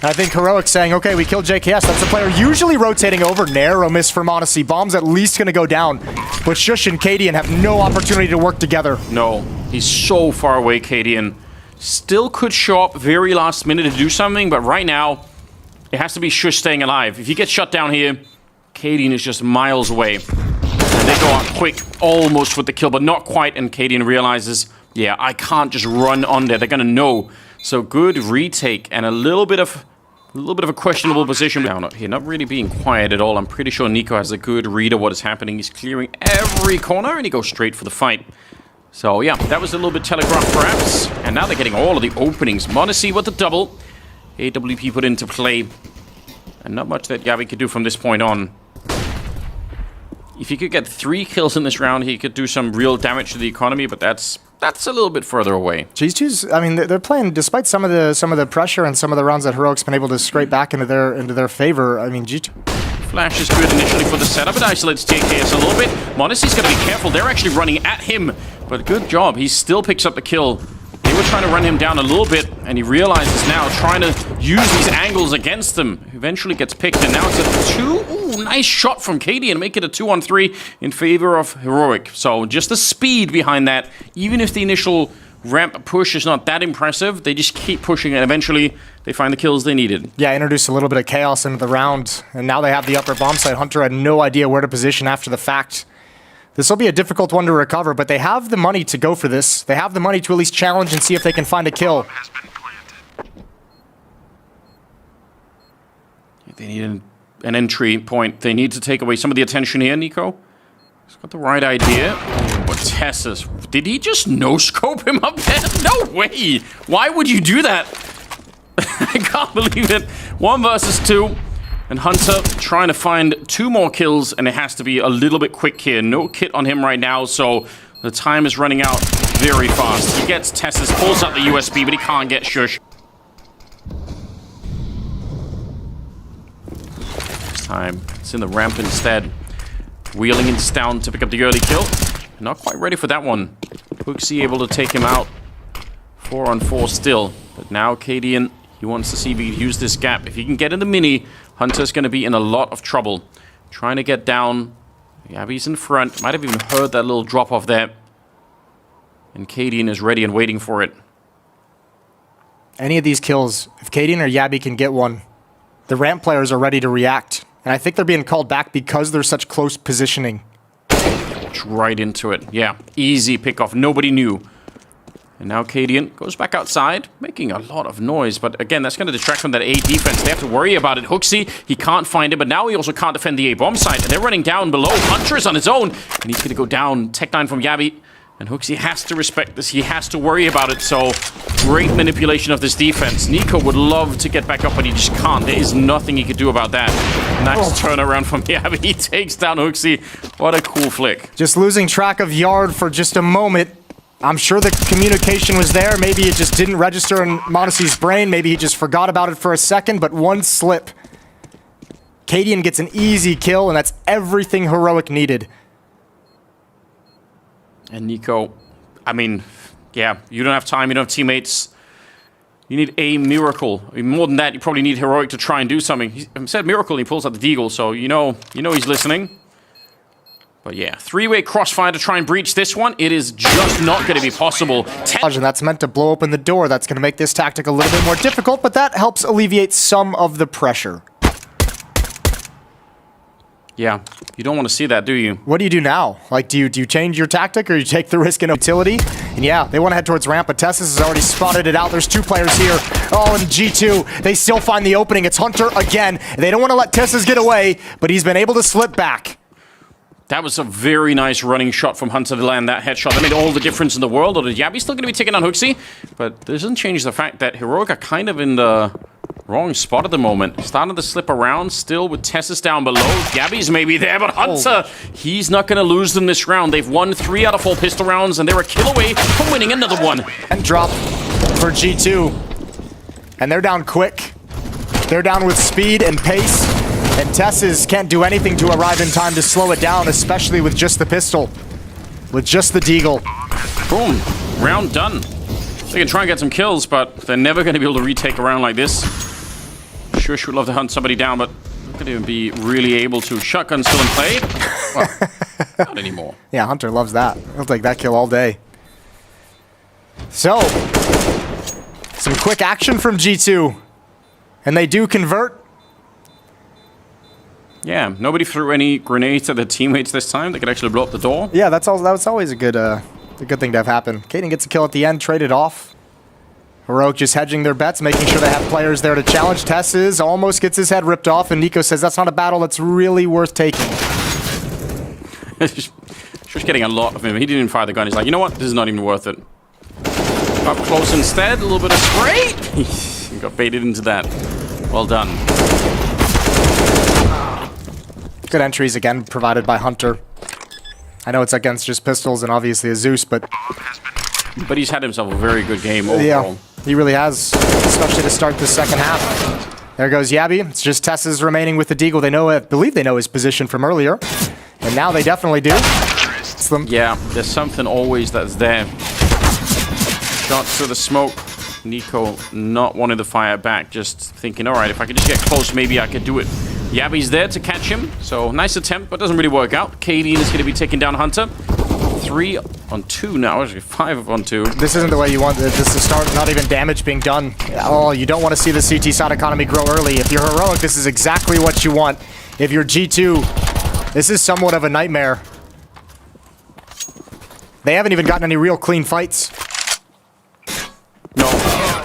And I think Heroic saying, okay, we killed JKS. That's the player usually rotating over. Narrow miss for Monacy. Bomb's at least going to go down. But Shush and Cadian have no opportunity to work together. No, he's so far away, Cadian. Still could show up very last minute to do something, but right now, it has to be Shush staying alive. If he gets shut down here, Cadian is just miles away. And they go out quick, almost with the kill, but not quite, and Cadian realizes, yeah, I can't just run on there. They're going to know. So good retake and a little bit of a questionable position down here. Not really being quiet at all. I'm pretty sure Nico has a good read of what is happening. He's clearing every corner and he goes straight for the fight. So yeah, that was a little bit telegraphed perhaps. And now they're getting all of the openings. Monacy with the double. AWP put into play. And not much that Yabby could do from this point on. If he could get 3 kills in this round, he could do some real damage to the economy, but that's a little bit further away. G2's, I mean, they're playing despite some of the pressure and some of the rounds that Heroic's been able to scrape back into their favor. I mean, G2. Flash is good initially for the setup. It isolates JKS a little bit. Monacy's got to be careful. They're actually running at him, but good job. He still picks up the kill. They were trying to run him down a little bit, and he realizes now trying to use these angles against them. Eventually gets picked, and now it's a 2. Ooh, nice shot from Cadian, make it a 2-on-3 in favor of Heroic. So just the speed behind that, even if the initial ramp push is not that impressive, they just keep pushing, and eventually they find the kills they needed. Yeah, introduced a little bit of chaos into the round, and now they have the upper bomb site. Hunter had no idea where to position after the fact. This will be a difficult one to recover, but they have the money to go for this. They have the money to at least challenge and see if they can find a kill. They need an entry point. They need to take away some of the attention here, Nico. He's got the right idea. Oh, but Tessus, did he just no-scope him up there? No way! Why would you do that? I can't believe it. 1 versus 2. And Hunter trying to find 2 more kills, and it has to be a little bit quick here. No kit on him right now, so the time is running out very fast. He gets Tessus, pulls out the USB, but he can't get Shush. This time, it's in the ramp instead. Wheeling into down to pick up the early kill. Not quite ready for that one. Hooksy able to take him out 4-on-4 still. But now Cadian, he wants to see if he can use this gap. If he can get in the mini, Hunter's going to be in a lot of trouble. Trying to get down. Yabby's in front. Might have even heard that little drop off there. And Cadian is ready and waiting for it. Any of these kills, if Cadian or Yabby can get one, the ramp players are ready to react. And I think they're being called back because they're such close positioning. Right into it. Yeah, easy pickoff. Nobody knew. And now Cadian goes back outside, making a lot of noise. But again, that's going to distract from that A defense. They have to worry about it. Hooksy, he can't find it, but now he also can't defend the A bomb site. And they're running down below. Hunter is on his own, and he's going to go down. Tech 9 from Yabby. And Hooksy has to respect this. He has to worry about it. So, great manipulation of this defense. Nico would love to get back up, but he just can't. There is nothing he could do about that. Nice turnaround from Yabby. He takes down Hooksy. What a cool flick. Just losing track of Yard for just a moment. I'm sure the communication was there. Maybe it just didn't register in m0NESY's brain. Maybe he just forgot about it for a second, but one slip. Cadian gets an easy kill, and that's everything Heroic needed. And Nico, I mean, yeah, you don't have time, you don't have teammates. You need a miracle. I mean, more than that, you probably need Heroic to try and do something. He said miracle, and he pulls out the deagle, so you know he's listening. But yeah, three-way crossfire to try and breach this one. It is just not going to be possible. And that's meant to blow open the door. That's going to make this tactic a little bit more difficult, but that helps alleviate some of the pressure. Yeah, you don't want to see that, do you? What do you do now? Like, do you change your tactic, or you take the risk in utility? And yeah, they want to head towards ramp, but Tessus has already spotted it out. There's two players here. Oh, and G2, they still find the opening. It's Hunter again. They don't want to let Tessus get away, but he's been able to slip back. That was a very nice running shot from Hunter to land that headshot. That made all the difference in the world. Although Yabby's still going to be taking on Hooksy, but this doesn't change the fact that Heroic are kind of in the wrong spot at the moment. Starting to slip around still with Tessus down below. Yabby's maybe there, but Hunter, he's not going to lose them this round. They've won 3 out of 4 pistol rounds, and they're a kill away from winning another one. And drop for G2. And they're down quick. They're down with speed and pace. And Tessus can't do anything to arrive in time to slow it down, especially with just the pistol. With just the deagle. Boom. Round done. They can try and get some kills, but they're never going to be able to retake a round like this. Shush would love to hunt somebody down, but not going to even be really able to. Shotgun still in play. Well, not anymore. Yeah, Hunter loves that. He'll take that kill all day. So, some quick action from G2. And they do convert. Yeah, nobody threw any grenades at their teammates this time. They could actually blow up the door. Yeah, that was always a good thing to have happen. Cadian gets a kill at the end, traded off. Heroic just hedging their bets, making sure they have players there to challenge. Tessus almost gets his head ripped off, and Nico says that's not a battle that's really worth taking. Just getting a lot of him. He didn't even fire the gun. He's like, you know what? This is not even worth it. Up close instead, a little bit of spray. He got baited into that. Well done. Good entries again provided by Hunter. I know it's against just pistols and obviously a Zeus, but he's had himself a very good game overall. Yeah, he really has, especially to start the second half. There goes Yabby. It's just Tessus remaining with the deagle. I believe they know his position from earlier, and now they definitely do. It's them. Yeah, there's something always that's there. Shots through the smoke. Nico not wanting to fire back, just thinking, all right, if I could just get close, maybe I could do it. Yabby's there to catch him, so nice attempt, but doesn't really work out. Cadian is going to be taking down Hunter. 3 on 2 now, actually 5 on 2. This isn't the way you want this to start, not even damage being done. Oh, you don't want to see the CT side economy grow early. If you're Heroic, this is exactly what you want. If you're G2, this is somewhat of a nightmare. They haven't even gotten any real clean fights. No,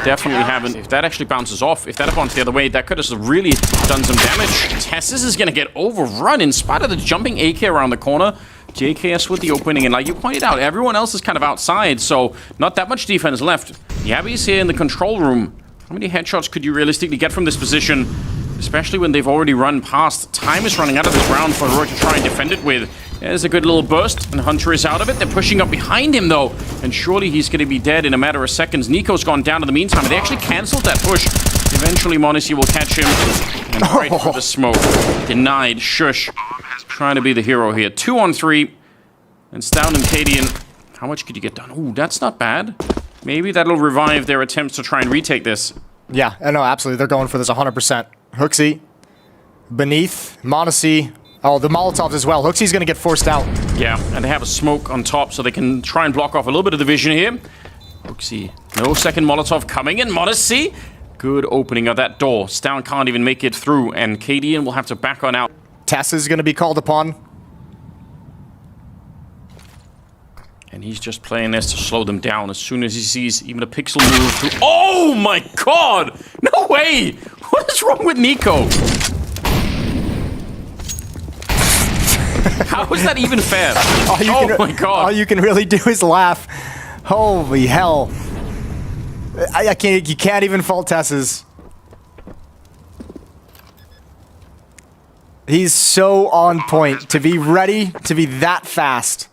definitely haven't. If that actually bounces off, if that bounces the other way, that could have really done some damage. Tessus is going to get overrun in spite of the jumping AK around the corner. JKS with the opening, and like you pointed out, everyone else is kind of outside, so not that much defense left. Yabby's here in the control room. How many headshots could you realistically get from this position? Especially when they've already run past. Time is running out of this round for Heroic to try and defend it with. There's a good little burst, and Hunter is out of it. They're pushing up behind him, though, and surely he's going to be dead in a matter of seconds. Nico's gone down in the meantime, and they actually cancelled that push. Eventually, m0NESY will catch him, and right for the smoke. Denied. Shush. Trying to be the hero here. 2 on 3, and Stout and Cadian. How much could you get done? Ooh, that's not bad. Maybe that'll revive their attempts to try and retake this. Yeah, no, absolutely. They're going for this 100%. Hooksy, beneath, Monacy. Oh, the Molotovs as well. Hooksy's going to get forced out. Yeah, and they have a smoke on top, so they can try and block off a little bit of the vision here. Hooksy, no second Molotov coming in. Monacy, good opening of that door. Stown can't even make it through, and Cadian will have to back on out. Tess is going to be called upon. And he's just playing this to slow them down as soon as he sees even a pixel move through. Oh my god! No way! What is wrong with Nico? How is that even fair? My god. All you can really do is laugh. Holy hell. I can't, you can't even fault Tess's. He's so on point to be ready to be that fast.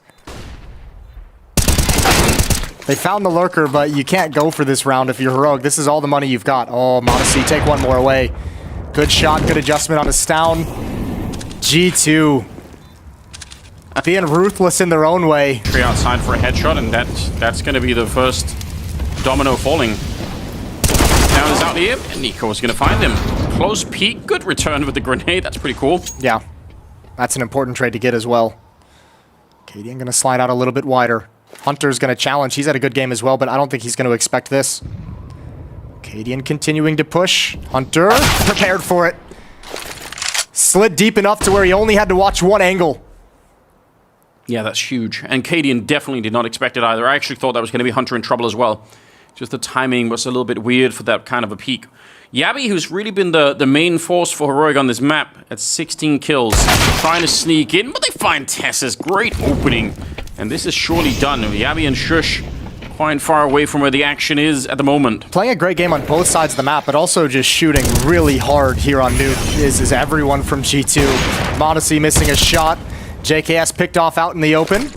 They found the lurker, but you can't go for this round if you're heroic. This is all the money you've got. Oh, Modesty, take one more away. Good shot, good adjustment on Stown. G2. Being ruthless in their own way. Tree outside for a headshot, and that's going to be the first domino falling. Stown is out here, and Nico is going to find him. Close peek, good return with the grenade. That's pretty cool. Yeah, that's an important trade to get as well. Cadian going to slide out a little bit wider. Hunter's going to challenge. He's had a good game as well, but I don't think he's going to expect this. Cadian continuing to push. Hunter prepared for it. Slid deep enough to where he only had to watch one angle. Yeah, that's huge. And Cadian definitely did not expect it either. I actually thought that was going to be Hunter in trouble as well. Just the timing was a little bit weird for that kind of a peak. Yabby, who's really been the main force for Heroic on this map, at 16 kills, trying to sneak in, but they find Tess's great opening. And this is surely done. Yabby and Shush quite far away from where the action is at the moment. Playing a great game on both sides of the map, but also just shooting really hard here on Nuke is everyone from G2. Modesty missing a shot. JKS picked off out in the open.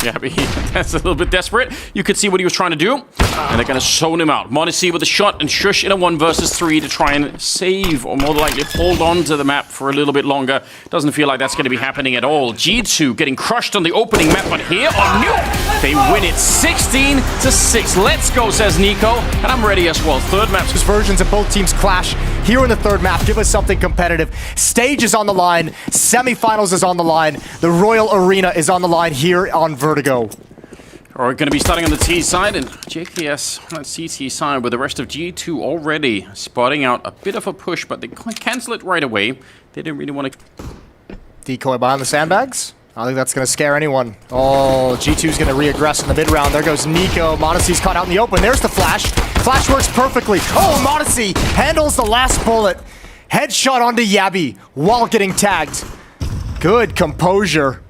Yabby, that's a little bit desperate. You could see what he was trying to do, and they're going to zone him out. Modesty with a shot, and Shush in a 1 versus 3 to try and save, or more likely hold on to the map for a little bit longer. Doesn't feel like that's going to be happening at all. G2 getting crushed on the opening map, but here on Nuke, they win it 16-6. Let's go, says Nico, and I'm ready as well. Third map. Versions of both teams clash here in the third map. Give us something competitive. Stage is on the line. Semifinals is on the line. The Royal Arena is on the line here on Vertigo. We're going to be starting on the T side, and JKS on that CT side with the rest of G2 already spotting out a bit of a push, but they cancel it right away. They didn't really want to... Decoy behind the sandbags. I don't think that's going to scare anyone. Oh, G2's going to re-aggress in the mid-round. There goes Nico. Modesty's caught out in the open. There's the flash. Flash works perfectly. Oh, Modesty handles the last bullet. Headshot onto Yabby while getting tagged. Good composure.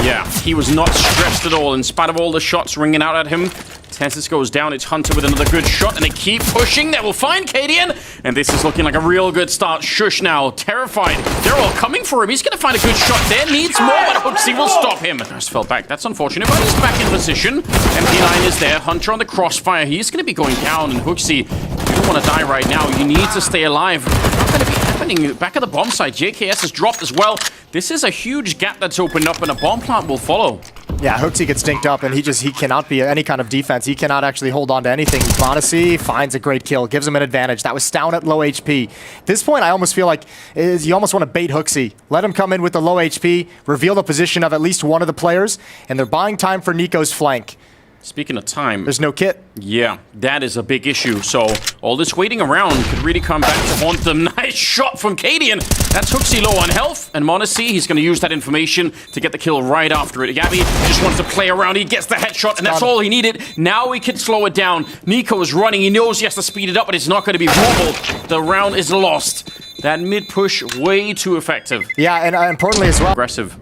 Yeah, he was not stressed at all in spite of all the shots ringing out at him. Tessus goes down, it's Hunter with another good shot, and they keep pushing. They will find Cadian, and this is looking like a real good start. Shush now, terrified. They're all coming for him. He's going to find a good shot there. Needs more, but Hooksy will stop him. Just fell back. That's unfortunate, but he's back in position. MP9 is there. Hunter on the crossfire. He's going to be going down, and Hooksy, you don't want to die right now. You need to stay alive. It's not going to be happening. Back at the bomb site, JKS has dropped as well. This is a huge gap that's opened up, and a bomb plant will follow. Yeah, Hooksy gets dinked up, and he cannot be any kind of defense. He cannot actually hold on to anything. Modesty finds a great kill, gives him an advantage. That was Stown at low HP. At this point, I almost feel like you almost want to bait Hooksy. Let him come in with the low HP, reveal the position of at least one of the players, and they're buying time for Nico's flank. Speaking of time... There's no kit. Yeah, that is a big issue. So all this waiting around could really come back to haunt them. Nice shot from Cadian. That's Hooksy low on health. And Modesty, he's going to use that information to get the kill right after it. Yabby just wants to play around. He gets the headshot, and that's all he needed. Now he can slow it down. Nico is running. He knows he has to speed it up, but it's not going to be doable. The round is lost. That mid-push, way too effective. Yeah, and importantly as well. Aggressive.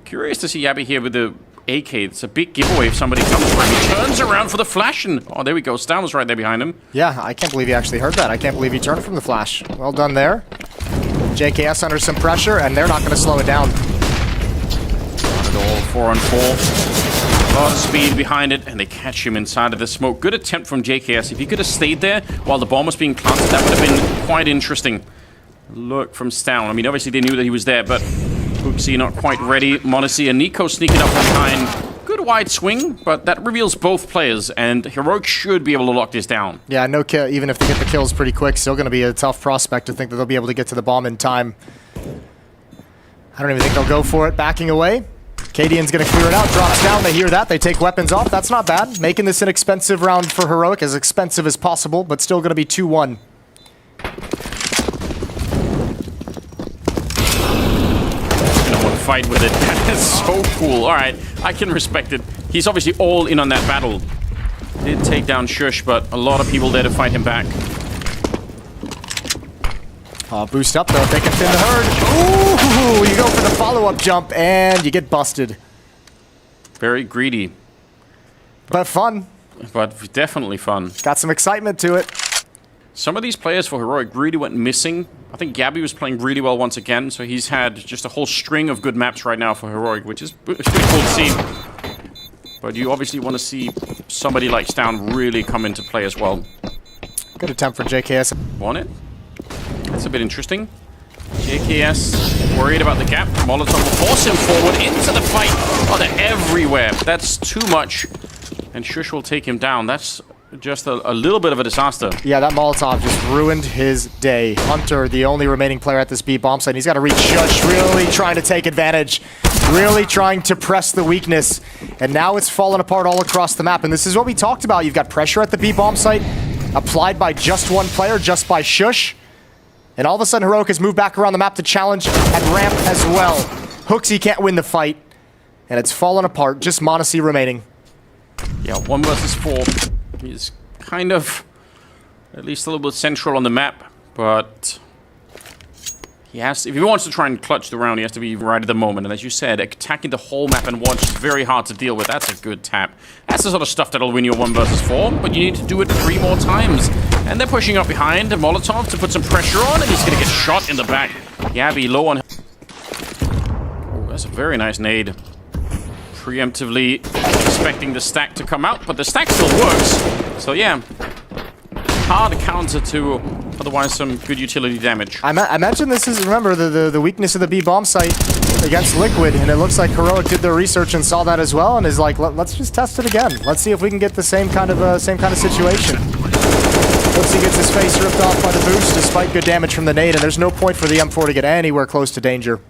Curious to see Yabby here with the AK. It's a big giveaway if somebody comes for him. He turns around for the flash, and oh, there we go. Stown was right there behind him. Yeah, I can't believe he actually heard that. I can't believe he turned from the flash. Well done there. JKS under some pressure, and they're not going to slow it down. Not at all. 4-on-4. A lot of speed behind it, and they catch him inside of the smoke. Good attempt from JKS. If he could have stayed there while the bomb was being planted, that would have been quite interesting. Look from Stown. I mean, obviously they knew that he was there, but Hooksy not quite ready. Modesty and Nico sneaking up from behind. good wide swing, but that reveals both players, and Heroic should be able to lock this down. Yeah, no kill. Even if they get the kills pretty quick, still going to be a tough prospect to think that they'll be able to get to the bomb in time. I don't even think they'll go for it. Backing away. Cadian's going to clear it out. Drops down. They hear that. They take weapons off. That's not bad. Making this an expensive round for Heroic, as expensive as possible, but still going to be 2-1. Fight with it. That is so cool. All right, I can respect it. He's obviously all in on that battle. Did take down Shush, but a lot of people there to fight him back. Boost up though. They can thin the herd. Ooh, you go for the follow-up jump and you get busted. Very greedy, but fun. But definitely fun. Got some excitement to it. Some of these players for Heroic really went missing. I think Gabby was playing really well once again, so he's had just a whole string of good maps right now for Heroic, which is pretty cool to see. But you obviously want to see somebody like Stown really come into play as well. Good attempt for JKS. Want it? That's a bit interesting. JKS worried about the gap. Molotov will force him forward into the fight. Oh, they're everywhere. That's too much. And Shush will take him down. That's just a little bit of a disaster. Yeah, that Molotov just ruined his day. Hunter, the only remaining player at this B bomb site. He's got to reach Shush, really trying to take advantage. Really trying to press the weakness. And now it's fallen apart all across the map. And this is what we talked about. You've got pressure at the B bomb site applied by just one player, just by Shush. And all of a sudden, Heroic has moved back around the map to challenge at ramp as well. Hooksy can't win the fight. And it's fallen apart. Just Monacy remaining. Yeah, 1 versus 4. He's kind of at least a little bit central on the map, but he has to, if he wants to try and clutch the round, he has to be right at the moment. And as you said, attacking the whole map and watch is very hard to deal with. That's a good tap. That's the sort of stuff that'll win your 1 versus 4, but you need to do it 3 more times. And they're pushing up behind Molotov to put some pressure on, and he's going to get shot in the back. Gabby low on... Oh, that's a very nice nade. Preemptively expecting the stack to come out, but the stack still works. So yeah, hard counter to otherwise some good utility damage. I mentioned this is, remember, the weakness of the B bomb site against Liquid, and it looks like Heroic did their research and saw that as well, and is like, let's just test it again. Let's see if we can get the same kind of situation. Oopsie gets his face ripped off by the boost despite good damage from the nade, and there's no point for the M4 to get anywhere close to danger.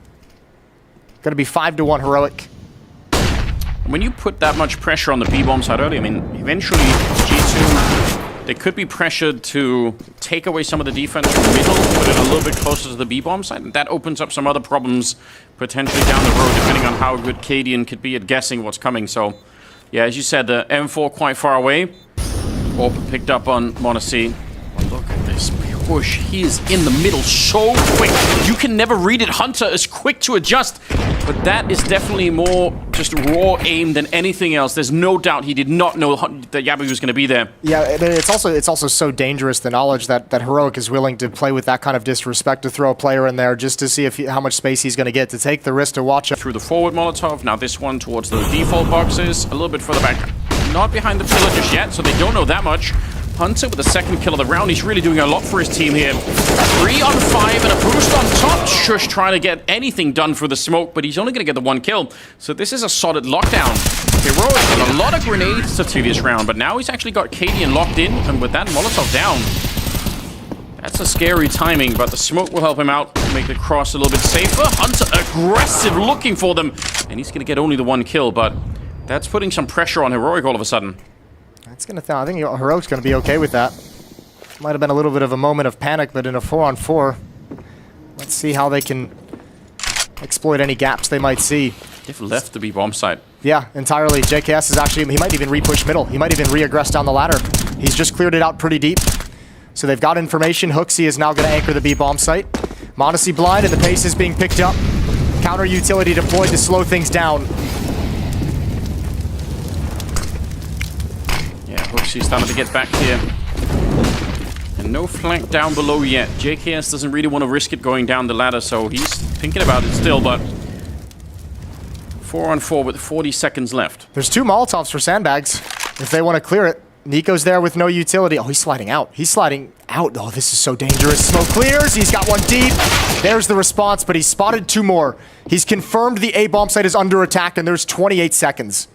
Gonna be 5-1 Heroic. When you put that much pressure on the B-bomb side early, I mean, eventually G2, they could be pressured to take away some of the defense from middle, put it a little bit closer to the B-bomb side, and that opens up some other problems potentially down the road, depending on how good Cadian could be at guessing what's coming. So, yeah, as you said, the M4 quite far away. Orp picked up on Monacy. Look at this push. He is in the middle so quick. You can never read it. Hunter is quick to adjust, but that is definitely more just raw aim than anything else. There's no doubt he did not know that Yabu was going to be there. Yeah, it's also so dangerous, the knowledge that Heroic is willing to play with that kind of disrespect to throw a player in there just to see how much space he's going to get, to take the risk to watch it. Through the forward Molotov, now this one towards the default boxes, a little bit further back. Not behind the pillar just yet, so they don't know that much. Hunter with the second kill of the round. He's really doing a lot for his team here. 3 on 5 and a boost on top. Shush trying to get anything done for the smoke, but he's only going to get the 1 kill. So this is a solid lockdown. Heroic with a lot of grenades to previous round, but now he's actually got Cadian locked in, and with that Molotov down. That's a scary timing, but the smoke will help him out, make the cross a little bit safer. Hunter aggressive looking for them, and he's going to get only the 1 kill, but that's putting some pressure on Heroic all of a sudden. That's gonna. I think Heroic's gonna be okay with that. Might have been a little bit of a moment of panic, but in a 4-on-4, let's see how they can exploit any gaps they might see. They've left the B-bomb site. Yeah, entirely. JKS is actually, he might even re-push middle. He might even re-aggress down the ladder. He's just cleared it out pretty deep. So they've got information. Hooksy is now gonna anchor the B-bomb site. Monacy blind, and the pace is being picked up. Counter utility deployed to slow things down. Hooksy's starting to get back here. And no flank down below yet. JKS doesn't really want to risk it going down the ladder, so he's thinking about it still, but 4-on-4 with 40 seconds left. There's 2 Molotovs for sandbags if they want to clear it. Nico's there with no utility. Oh, he's sliding out. He's sliding out. Oh, this is so dangerous. Smoke clears. He's got 1 deep. There's the response, but he's spotted 2 more. He's confirmed the A-bomb site is under attack, and there's 28 seconds.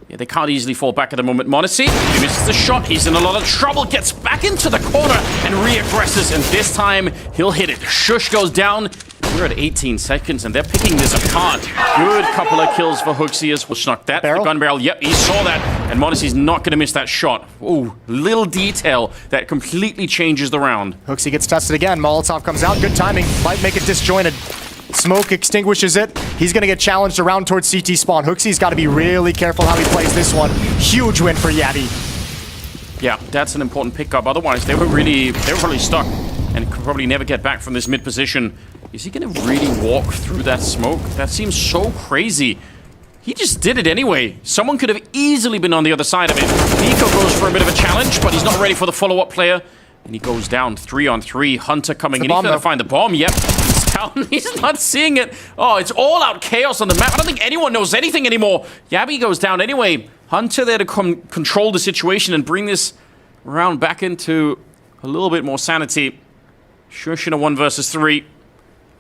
Yeah, they can't easily fall back at the moment. Monacy, he misses the shot. He's in a lot of trouble. Gets back into the corner and re-aggresses. And this time, he'll hit it. Shush goes down. We're at 18 seconds, and they're picking this apart. Good couple of kills for Hooksy as well. Snuck that. The gun barrel. Yep, he saw that. And Monacy's not going to miss that shot. Ooh, little detail that completely changes the round. Hooksy gets tested again. Molotov comes out. Good timing. Might make it disjointed. Smoke extinguishes it. He's going to get challenged around towards CT spawn. Hooksy's got to be really careful how he plays this one. Huge win for Yabby. Yeah, that's an important pickup. Otherwise, they were probably stuck and could probably never get back from this mid position. Is he going to really walk through that smoke? That seems so crazy. He just did it anyway. Someone could have easily been on the other side of it. Nico goes for a bit of a challenge, but he's not ready for the follow-up player. And he goes down 3-on-3. Hunter coming in. He's going to find the bomb. Yep. He's down. He's not seeing it. Oh, it's all-out chaos on the map. I don't think anyone knows anything anymore. Yabby goes down anyway. Hunter there to control the situation and bring this round back into a little bit more sanity. Shush in a 1 versus 3.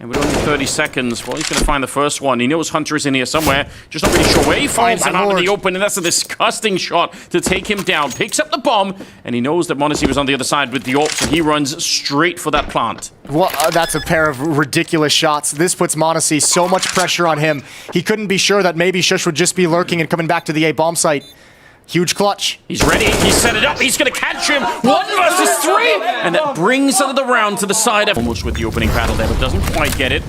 And with only 30 seconds, well, he's going to find the first one. He knows Hunter is in here somewhere. Just not really sure where he finds him out in the open. And that's a disgusting shot to take him down. Picks up the bomb. And he knows that Monacy was on the other side with the AWP. So he runs straight for that plant. Well, that's a pair of ridiculous shots. This puts Monacy so much pressure on him. He couldn't be sure that maybe Shush would just be lurking and coming back to the A bomb site. Huge clutch. He's ready. He's set it up. He's going to catch him. 1 versus 3. And that brings another round to the side of... Almost with the opening battle there, but doesn't quite get it.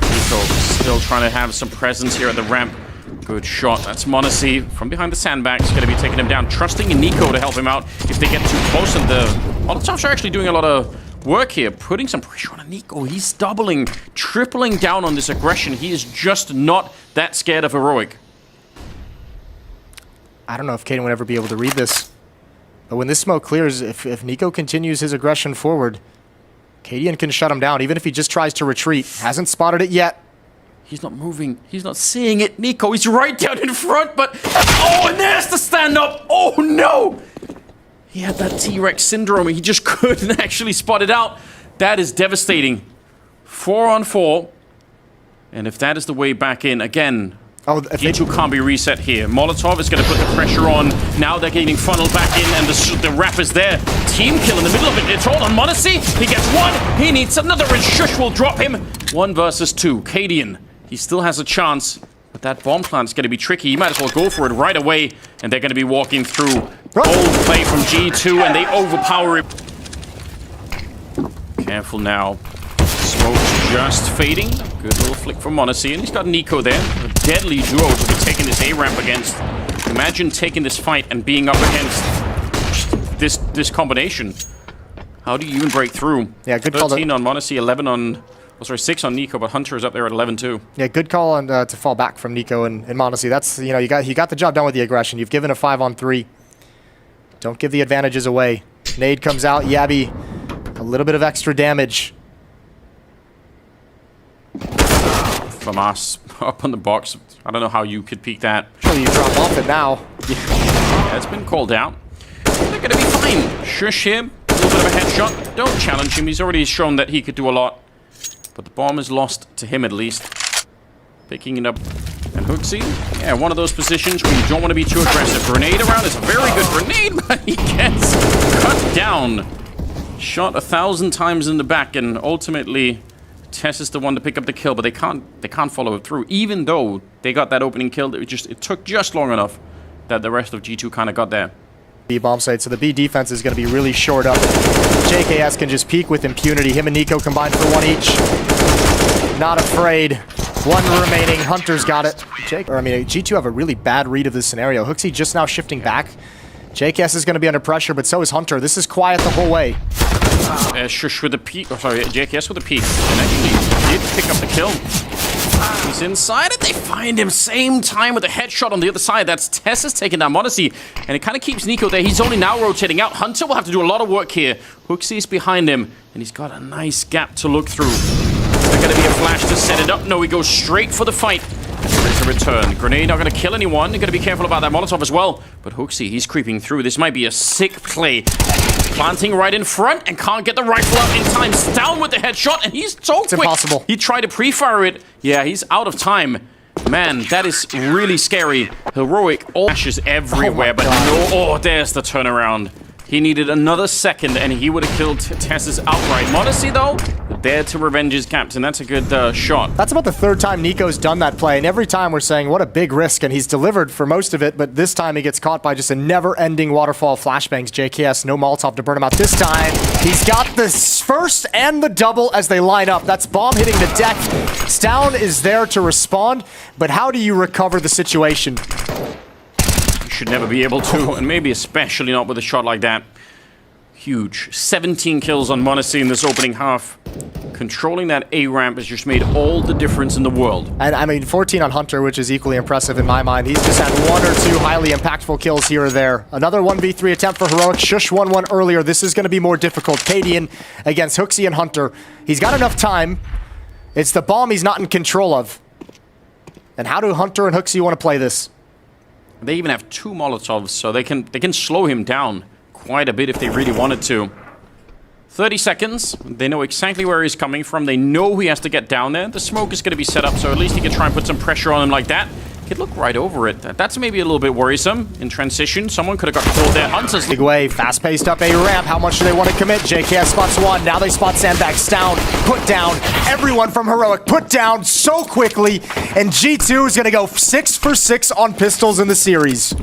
Nico still trying to have some presence here at the ramp. Good shot. That's Monacy from behind the sandbags. Going to be taking him down. Trusting in Nico to help him out if they get too close. And the Molotovs are actually doing a lot of work here, putting some pressure on Nico. He's doubling, tripling down on this aggression. He is just not that scared of heroic. I don't know if Kaden would ever be able to read this. But when this smoke clears, if Nico continues his aggression forward, Kaden can shut him down, even if he just tries to retreat. Hasn't spotted it yet. He's not moving. He's not seeing it. Nico, he's right down in front, but... Oh, and there's the stand-up! Oh, no! He had that T-Rex syndrome. He just couldn't actually spot it out. That is devastating. 4-on-4. And if that is the way back in, again, G2 can't be reset here. Molotov is going to put the pressure on. Now they're getting funneled back in, and the wrap is there. Team kill in the middle of it. It's all on Monacy. He gets one. He needs another, and Shush will drop him. 1 versus 2. Cadian, he still has a chance. But that bomb plant's going to be tricky. He might as well go for it right away. And they're going to be walking through. Bold play from G2, and they overpower it. Careful now. Smoke's just fading. Good little flick from Monacy. And he's got Nico there. A deadly duo to be taking this A-ramp against. Imagine taking this fight and being up against this combination. How do you even break through? Yeah, good call. 13 on Monacy, 11 on... Oh, sorry, 6 on Nico, but Hunter is up there at 11 too. Yeah, good call on to fall back from Nico and Monacy. That's, you know, you got the job done with the aggression. You've given a 5-on-3. Don't give the advantages away. Nade comes out. Yabby, a little bit of extra damage. From us, up on the box. I don't know how you could peek that. Surely you drop off it now. Yeah, it's been called out. They're going to be fine. Shush him. A little bit of a headshot. Don't challenge him. He's already shown that he could do a lot. But the bomb is lost to him at least. Picking it up. And Hooksy, yeah, one of those positions where you don't want to be too aggressive. Grenade around is a very good grenade, but he gets cut down. Shot 1,000 times in the back, and ultimately Tess is the one to pick up the kill, but they can't follow it through. Even though they got that opening kill, it took just long enough that the rest of G2 kind of got there. B bomb site, so the B defense is going to be really short up. JKS can just peek with impunity. Him and Nico combined for 1 each. Not afraid. 1 remaining. Hunter's got it. G2 have a really bad read of this scenario. Hooksy just now shifting back. JKS is going to be under pressure, but so is Hunter. This is quiet the whole way. Shush with the peek. Oh, sorry, JKS with the peek. And actually did pick up the kill. He's inside, and they find him same time with a headshot on the other side. That's Tessa's taking down Monacy, and it kind of keeps Nico there. He's only now rotating out. Hunter will have to do a lot of work here. Hooksy's behind him, and he's got a nice gap to look through. Is there going to be a flash to set it up? No, he goes straight for the fight. There's a return. Grenade not going to kill anyone. They're going to be careful about that Molotov as well. But Hooksy, he's creeping through. This might be a sick play. Planting right in front and can't get the rifle out in time. Down with the headshot, and he's so quick. Impossible. He tried to pre-fire it. Yeah, he's out of time. Man, that is really scary. Heroic all flashes everywhere, but no. Oh, there's the turnaround. He needed another second, and he would have killed Tess's outright. Modesty, though, there to revenge his captain. That's a good shot. That's about the third time Nico's done that play, and every time we're saying, what a big risk, and he's delivered for most of it, but this time he gets caught by just a never-ending waterfall of flashbangs. JKS, no Molotov to burn him out this time. He's got the first and the double as they line up. That's bomb hitting the deck. Stown is there to respond, but how do you recover the situation? Should never be able to, and maybe especially not with a shot like that. Huge. 17 kills on Monacy in this opening half. Controlling that A ramp has just made all the difference in the world. And I mean, 14 on Hunter, which is equally impressive in my mind. He's just had one or two highly impactful kills here or there. Another 1v3 attempt for Heroic. Shush won one earlier. This is going to be more difficult. Cadian against Hooksy and Hunter. He's got enough time. It's the bomb he's not in control of. And how do Hunter and Hooksy want to play this? They even have 2 Molotovs, so they can slow him down quite a bit if they really wanted to. 30 seconds. They know exactly where he's coming from. They know he has to get down there. The smoke is going to be set up, so at least he can try and put some pressure on him like that. Could look right over it. That's maybe a little bit worrisome in transition. Someone could have got caught there. Hunter's big way, fast-paced up A ramp. How much do they want to commit? JKS spots one. Now they spot sandbags down. Put down. Everyone from Heroic put down so quickly. And G2 is going to go 6 for 6 on pistols in the series.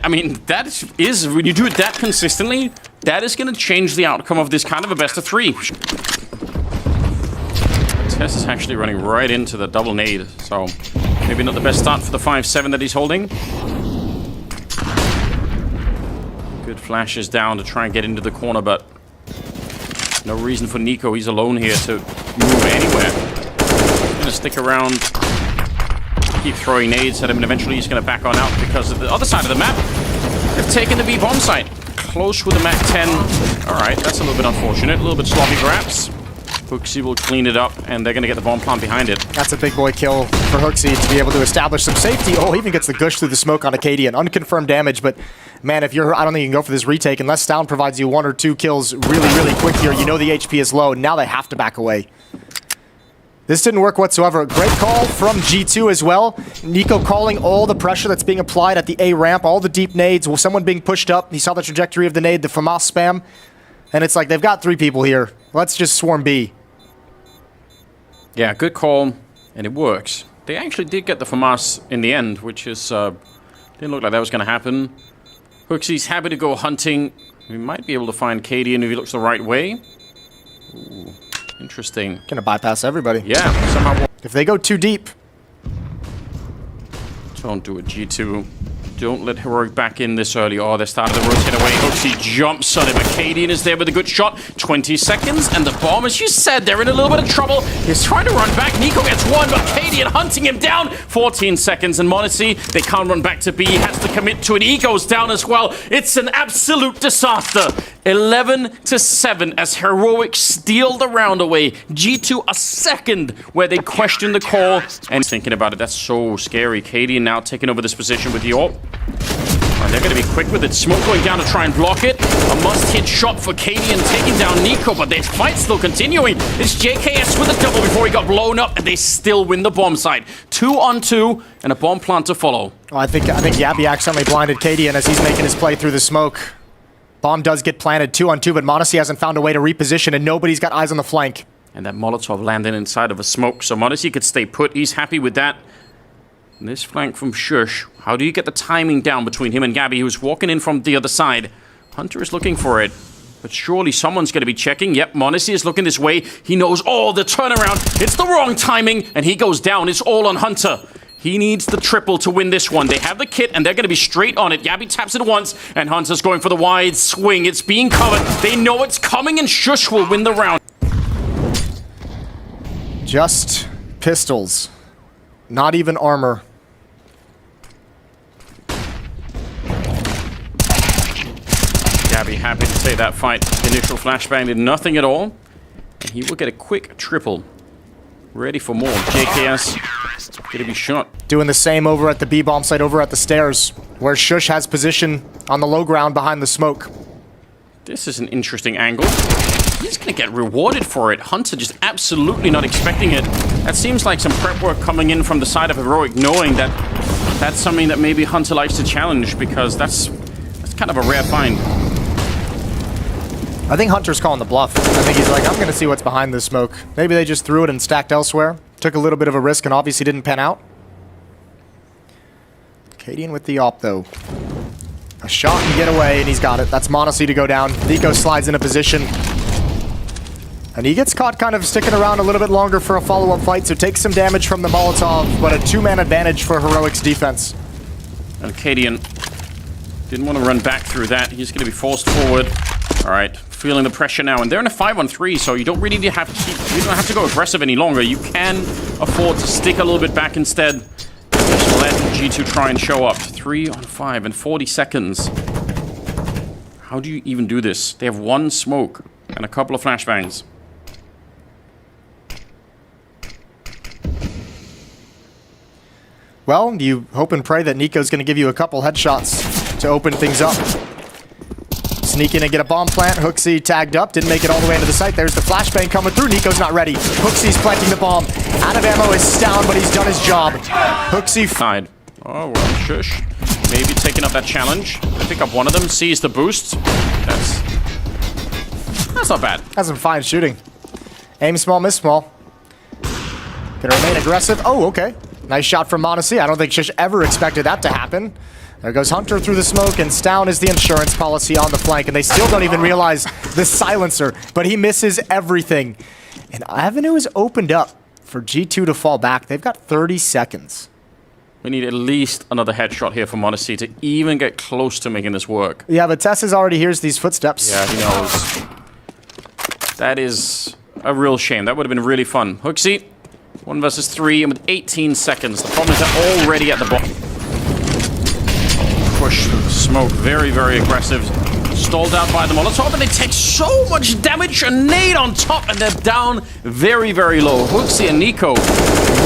I mean, that is when you do it that consistently, that is going to change the outcome of this kind of a best of 3. Tess is actually running right into the double nade, so maybe not the best start for the 5-7 that he's holding. Good flashes down to try and get into the corner, but no reason for Nico. He's alone here to move anywhere. He's going to stick around, keep throwing nades at him, and eventually he's going to back on out because of the other side of the map. They've taken the B bomb site. Close with the Mac 10. Alright, that's a little bit unfortunate. A little bit sloppy perhaps. Hooksy will clean it up, and they're going to get the bomb plant behind it. That's a big boy kill for Hooksy to be able to establish some safety. Oh, he even gets the gush through the smoke on Acadian. Unconfirmed damage, but man, if you're, I don't think you can go for this retake unless Stown provides you 1 or 2 kills really quick here. You know the HP is low. Now they have to back away. This didn't work whatsoever. Great call from G2 as well. Nico calling all the pressure that's being applied at the A ramp, all the deep nades, someone being pushed up. He saw the trajectory of the nade, the FAMAS spam. And it's like, they've got 3 people here. Let's just swarm B. Yeah, good call, and it works. They actually did get the FAMAS in the end, which is, didn't look like that was going to happen. Hooksy's happy to go hunting. We might be able to find Cadian if he looks the right way. Ooh, interesting. Gonna bypass everybody. Yeah, somehow. If they go too deep. Don't do it, G2. Don't let Heroic back in this early. Oh, they started to rotate away. Hooksy jumps on him. Acadian is there with a good shot. 20 seconds, and the bomb, as you said, they're in a little bit of trouble. He's trying to run back. Nico gets one, but Acadian hunting him down. 14 seconds, and Monacy, they can't run back to B. He has to commit to it. He goes down as well. It's an absolute disaster. 11-7 as Heroic steal the round away. G2 a second where they question the call. And thinking about it, that's so scary. Acadian now taking over this position with the AWP. And they're going to be quick with it. Smoke going down to try and block it. A must-hit shot for Cadian taking down Nico, but their fight's still continuing. It's JKS with a double before he got blown up, and they still win the bomb site. 2 on 2, and a bomb plant to follow. Oh, I think Yabby accidentally blinded Cadian as he's making his play through the smoke. Bomb does get planted 2 on 2, but Monacy hasn't found a way to reposition, and nobody's got eyes on the flank. And that Molotov landed inside of a smoke, so Monacy could stay put. He's happy with that. And this flank from Shush. How do you get the timing down between him and Gabby, who's walking in from the other side? Hunter is looking for it, but surely someone's going to be checking. Yep, Monacy is looking this way. He knows, oh, the turnaround. It's the wrong timing, and he goes down. It's all on Hunter. He needs the triple to win this one. They have the kit, and they're going to be straight on it. Gabby taps it once, and Hunter's going for the wide swing. It's being covered. They know it's coming, and Shush will win the round. Just pistols. Not even armor. Gabby happy to take that fight. Initial flashbang did nothing at all. And he will get a quick triple. Ready for more. JKS gonna be shot. Doing the same over at the B bomb site over at the stairs, where Shush has position on the low ground behind the smoke. This is an interesting angle. he's going to get rewarded for it. Hunter just absolutely not expecting it. That seems like some prep work coming in from the side of Heroic, knowing that that's something that maybe Hunter likes to challenge, because that's kind of a rare find. I think Hunter's calling the bluff. I think he's like, I'm going to see what's behind this smoke. Maybe they just threw it and stacked elsewhere. Took a little bit of a risk and obviously didn't pan out. Cadian with the op, though. A shot and get away, and he's got it. That's Monacy to go down. Nico slides into position. And he gets caught kind of sticking around a little bit longer for a follow-up fight, so takes some damage from the Molotov, but a two-man advantage for Heroic's defense. And Cadian didn't want to run back through that. He's going to be forced forward. All right, feeling the pressure now, and they're in a 5-on-3, so you don't really have to you don't have to go aggressive any longer. You can afford to stick a little bit back instead. Just let G2 try and show up. 3-on-5 in 40 seconds. How do you even do this? They have one smoke and a couple of flashbangs. Well, you hope and pray that Nico's going to give you a couple headshots to open things up. Sneak in and get a bomb plant. Hooksy tagged up, didn't make it all the way into the site. There's the flashbang coming through. Nico's not ready. Hooksy's planting the bomb. Out of ammo is down, but he's done his job. Hooksy Side. Oh, well, shush. Maybe taking up that challenge. Pick up one of them, sees the boost. That's not bad. has some fine shooting. Aim small, miss small. Gonna remain aggressive. Oh, okay. Nice shot from Monacy. I don't think Shish ever expected that to happen. There goes Hunter through the smoke, and Stown is the insurance policy on the flank, and they still don't even realize the silencer, but he misses everything. And Avenue is opened up for G2 to fall back. They've got 30 seconds. We need at least another headshot here for Monacy to even get close to making this work. Yeah, but Tess already hears these footsteps. Yeah, he knows. That is a real shame. That would have been really fun. Hooksy, 1 versus 3, and with 18 seconds. The problem is they're already at the bottom. Push through the smoke. Very, very aggressive. Stalled out by the Molotov, and they take so much damage. A nade on top, and they're down very, very low. Hooksy and Nico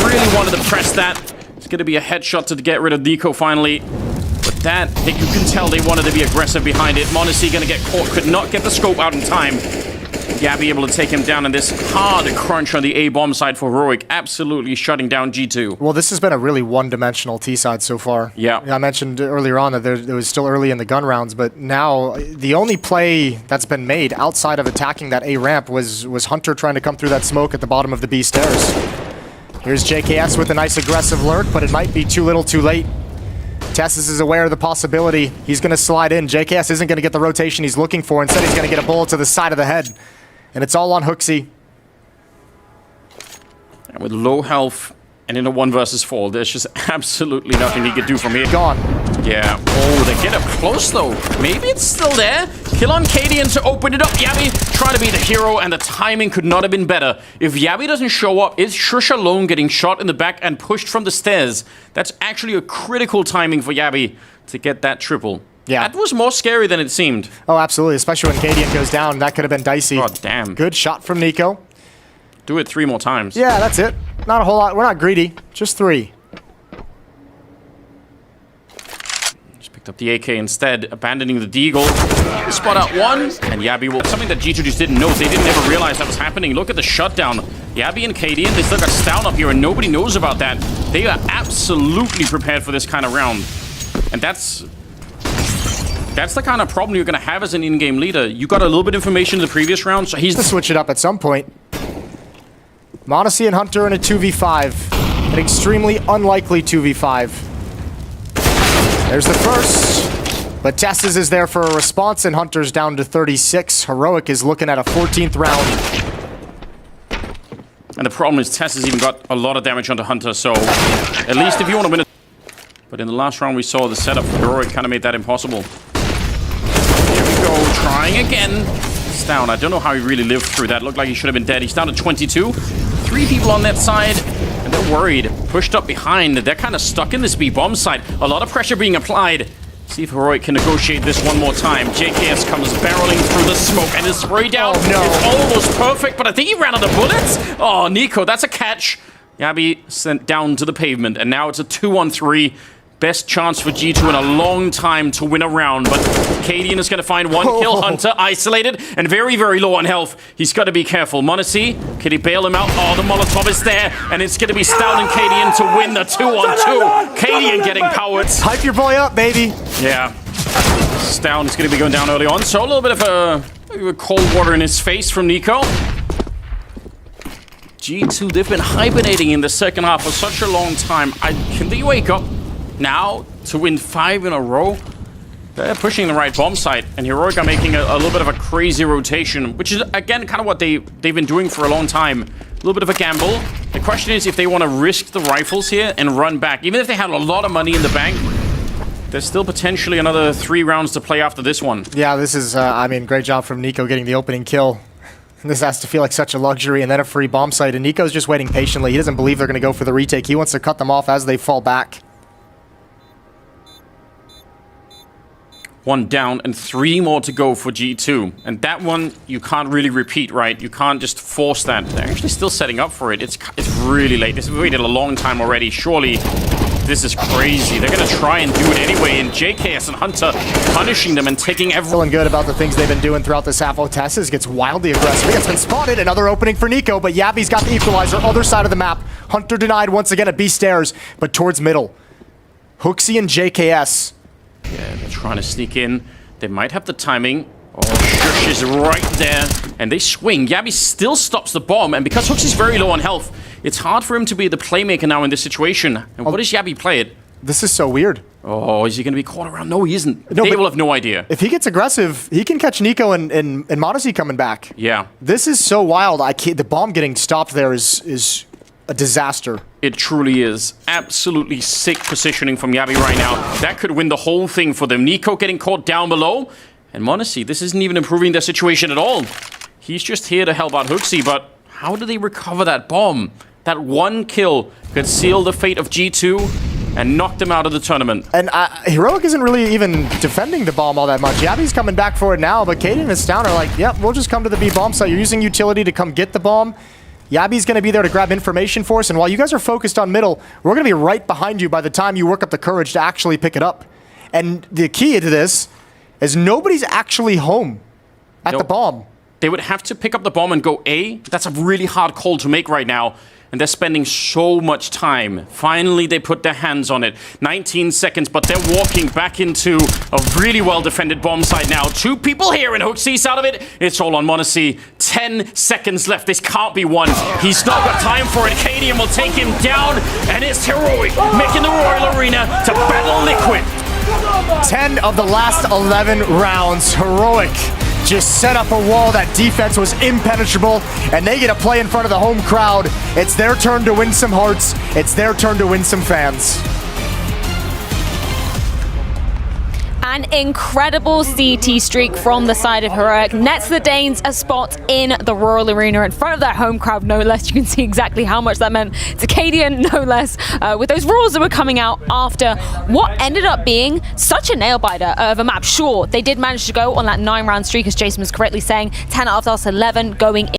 really wanted to press that. It's going to be a headshot to get rid of Nico finally. But that, you can tell they wanted to be aggressive behind it. Monacy going to get caught. Could not get the scope out in time. Gabby able to take him down in this hard crunch on the A-bomb side for Heroic. Absolutely shutting down G2. Well, this has been a really one-dimensional T side so far. Yeah. I mentioned earlier on that it was still early in the gun rounds, but now the only play that's been made outside of attacking that A ramp was Hunter trying to come through that smoke at the bottom of the B stairs. Here's JKS with a nice aggressive lurk, but it might be too little too late. Tessus is aware of the possibility. He's going to slide in. JKS isn't going to get the rotation he's looking for. Instead, he's going to get a bullet to the side of the head. And it's all on Hooksy. And with low health and in a 1 versus 4, there's just absolutely nothing he could do from here. Gone. Yeah. Oh, they get up close, though. Maybe it's still there. Kill on Cadian to open it up. Yabi trying to be the hero, and the timing could not have been better. If Yabi doesn't show up, it's Shush alone getting shot in the back and pushed from the stairs. That's actually a critical timing for Yabi to get that triple. Yeah. That was more scary than it seemed. Oh, absolutely. Especially when Cadian goes down. That could have been dicey. Oh, damn. Good shot from Nico. Do it 3 more times. Yeah, that's it. Not a whole lot. We're not greedy. Just 3. Just picked up the AK instead, abandoning the Deagle. Spot out 1, and Yabi will... Something that G2 just didn't know. They didn't ever realize that was happening. Look at the shutdown. Yabi and Cadian, they still got Stown up here, and nobody knows about that. They are absolutely prepared for this kind of round. And that's the kind of problem you're going to have as an in-game leader. You got a little bit of information in the previous round, so he's... To switch it up at some point. Monacy and Hunter in a 2v5. An extremely unlikely 2v5. There's the first. But Tessus is there for a response, and Hunter's down to 36. Heroic is looking at a 14th round. And the problem is Tess has even got a lot of damage onto Hunter, so at least if you want to win it. But in the last round we saw the setup for Heroic kind of made that impossible. Here we go, trying again. He's down. I don't know how he really lived through that. Looked like he should have been dead. He's down to 22. 3 people on that side, and they're worried. Pushed up behind. They're kind of stuck in this B-bomb site. A lot of pressure being applied. See if Heroic can negotiate this one more time. JKS comes barreling through the smoke, and his spray down is almost perfect, but I think he ran out of bullets. Oh, Nico, that's a catch. Yabi sent down to the pavement, and now it's a 2-on-3. Best chance for G2 in a long time to win a round, but Cadian is going to find one kill. Hunter isolated and very, very low on health. He's got to be careful. m0NESY, can he bail him out? Oh, the Molotov is there, and it's going to be Stout and Cadian to win the 2-on-2. Cadian getting powered. Hype your boy up, baby. Yeah. Stout is going to be going down early on, so a little bit of a cold water in his face from Nico. G2, they've been hibernating in the second half for such a long time. Can they wake up now to win 5 in a row? They're pushing the right bomb site, and Heroic are making a little bit of a crazy rotation, which is, again, kind of what they've been doing for a long time. A little bit of a gamble. The question is if they want to risk the rifles here and run back. Even if they had a lot of money in the bank, there's still potentially another 3 rounds to play after this one. Yeah, this is, I mean, great job from Nico getting the opening kill. This has to feel like such a luxury, and then a free bomb site, and Nico's just waiting patiently. He doesn't believe they're going to go for the retake. He wants to cut them off as they fall back. 1 down and 3 more to go for G2. And that one, you can't really repeat, right? You can't just force that. They're actually still setting up for it. It's really late. We've waited a long time already. Surely, this is crazy. They're going to try and do it anyway. And JKS and Hunter punishing them and taking everyone. Feeling good about the things they've been doing throughout this half. Tessus gets wildly aggressive. He has been spotted. Another opening for Nico, but Yabby's got the equalizer. Other side of the map. Hunter denied once again at B stairs, but towards middle. Hooksy and JKS. Yeah, they're trying to sneak in. They might have the timing. Oh, Shush is right there. And they swing. Yabby still stops the bomb. And because Hooks is very low on health, it's hard for him to be the playmaker now in this situation. And what does Yabby play it? This is so weird. Oh, is he going to be caught around? No, he isn't. No, they will have no idea. If he gets aggressive, he can catch Nico and m0NESY coming back. Yeah. This is so wild. The bomb getting stopped there is a disaster. It truly is. Absolutely sick positioning from Yabby right now. That could win the whole thing for them. Nico getting caught down below. And m0NESY, this isn't even improving their situation at all. He's just here to help out Hooksy, but how do they recover that bomb? That one kill could seal the fate of G2 and knock them out of the tournament. And Heroic isn't really even defending the bomb all that much. Yabby's coming back for it now, but Cadian and Stout are like, yep, we'll just come to the B bomb site. You're using utility to come get the bomb. Yabby's going to be there to grab information for us, and while you guys are focused on middle, we're going to be right behind you by the time you work up the courage to actually pick it up. And the key to this is nobody's actually home at the bomb. They would have to pick up the bomb and go A. That's a really hard call to make right now. And they're spending so much time. Finally, they put their hands on it. 19 seconds, but they're walking back into a really well-defended bomb site now. 2 people here, and Hooksy's out of it. It's all on m0NESY. 10 seconds left. This can't be won. He's not got time for it. Cadian will take him down, and it's Heroic making the Royal Arena to battle Liquid. 10 of the last 11 rounds. Heroic just set up a wall. That defense was impenetrable, and they get to play in front of the home crowd. It's their turn to win some hearts. It's their turn to win some fans. An incredible CT streak from the side of Heroic. Nets the Danes a spot in the Royal Arena in front of their home crowd, no less. You can see exactly how much that meant to Cadian, no less, with those roars that were coming out after what ended up being such a nail-biter of a map. Sure, they did manage to go on that 9-round streak, as Jason was correctly saying, 10 out of the last 11 going in.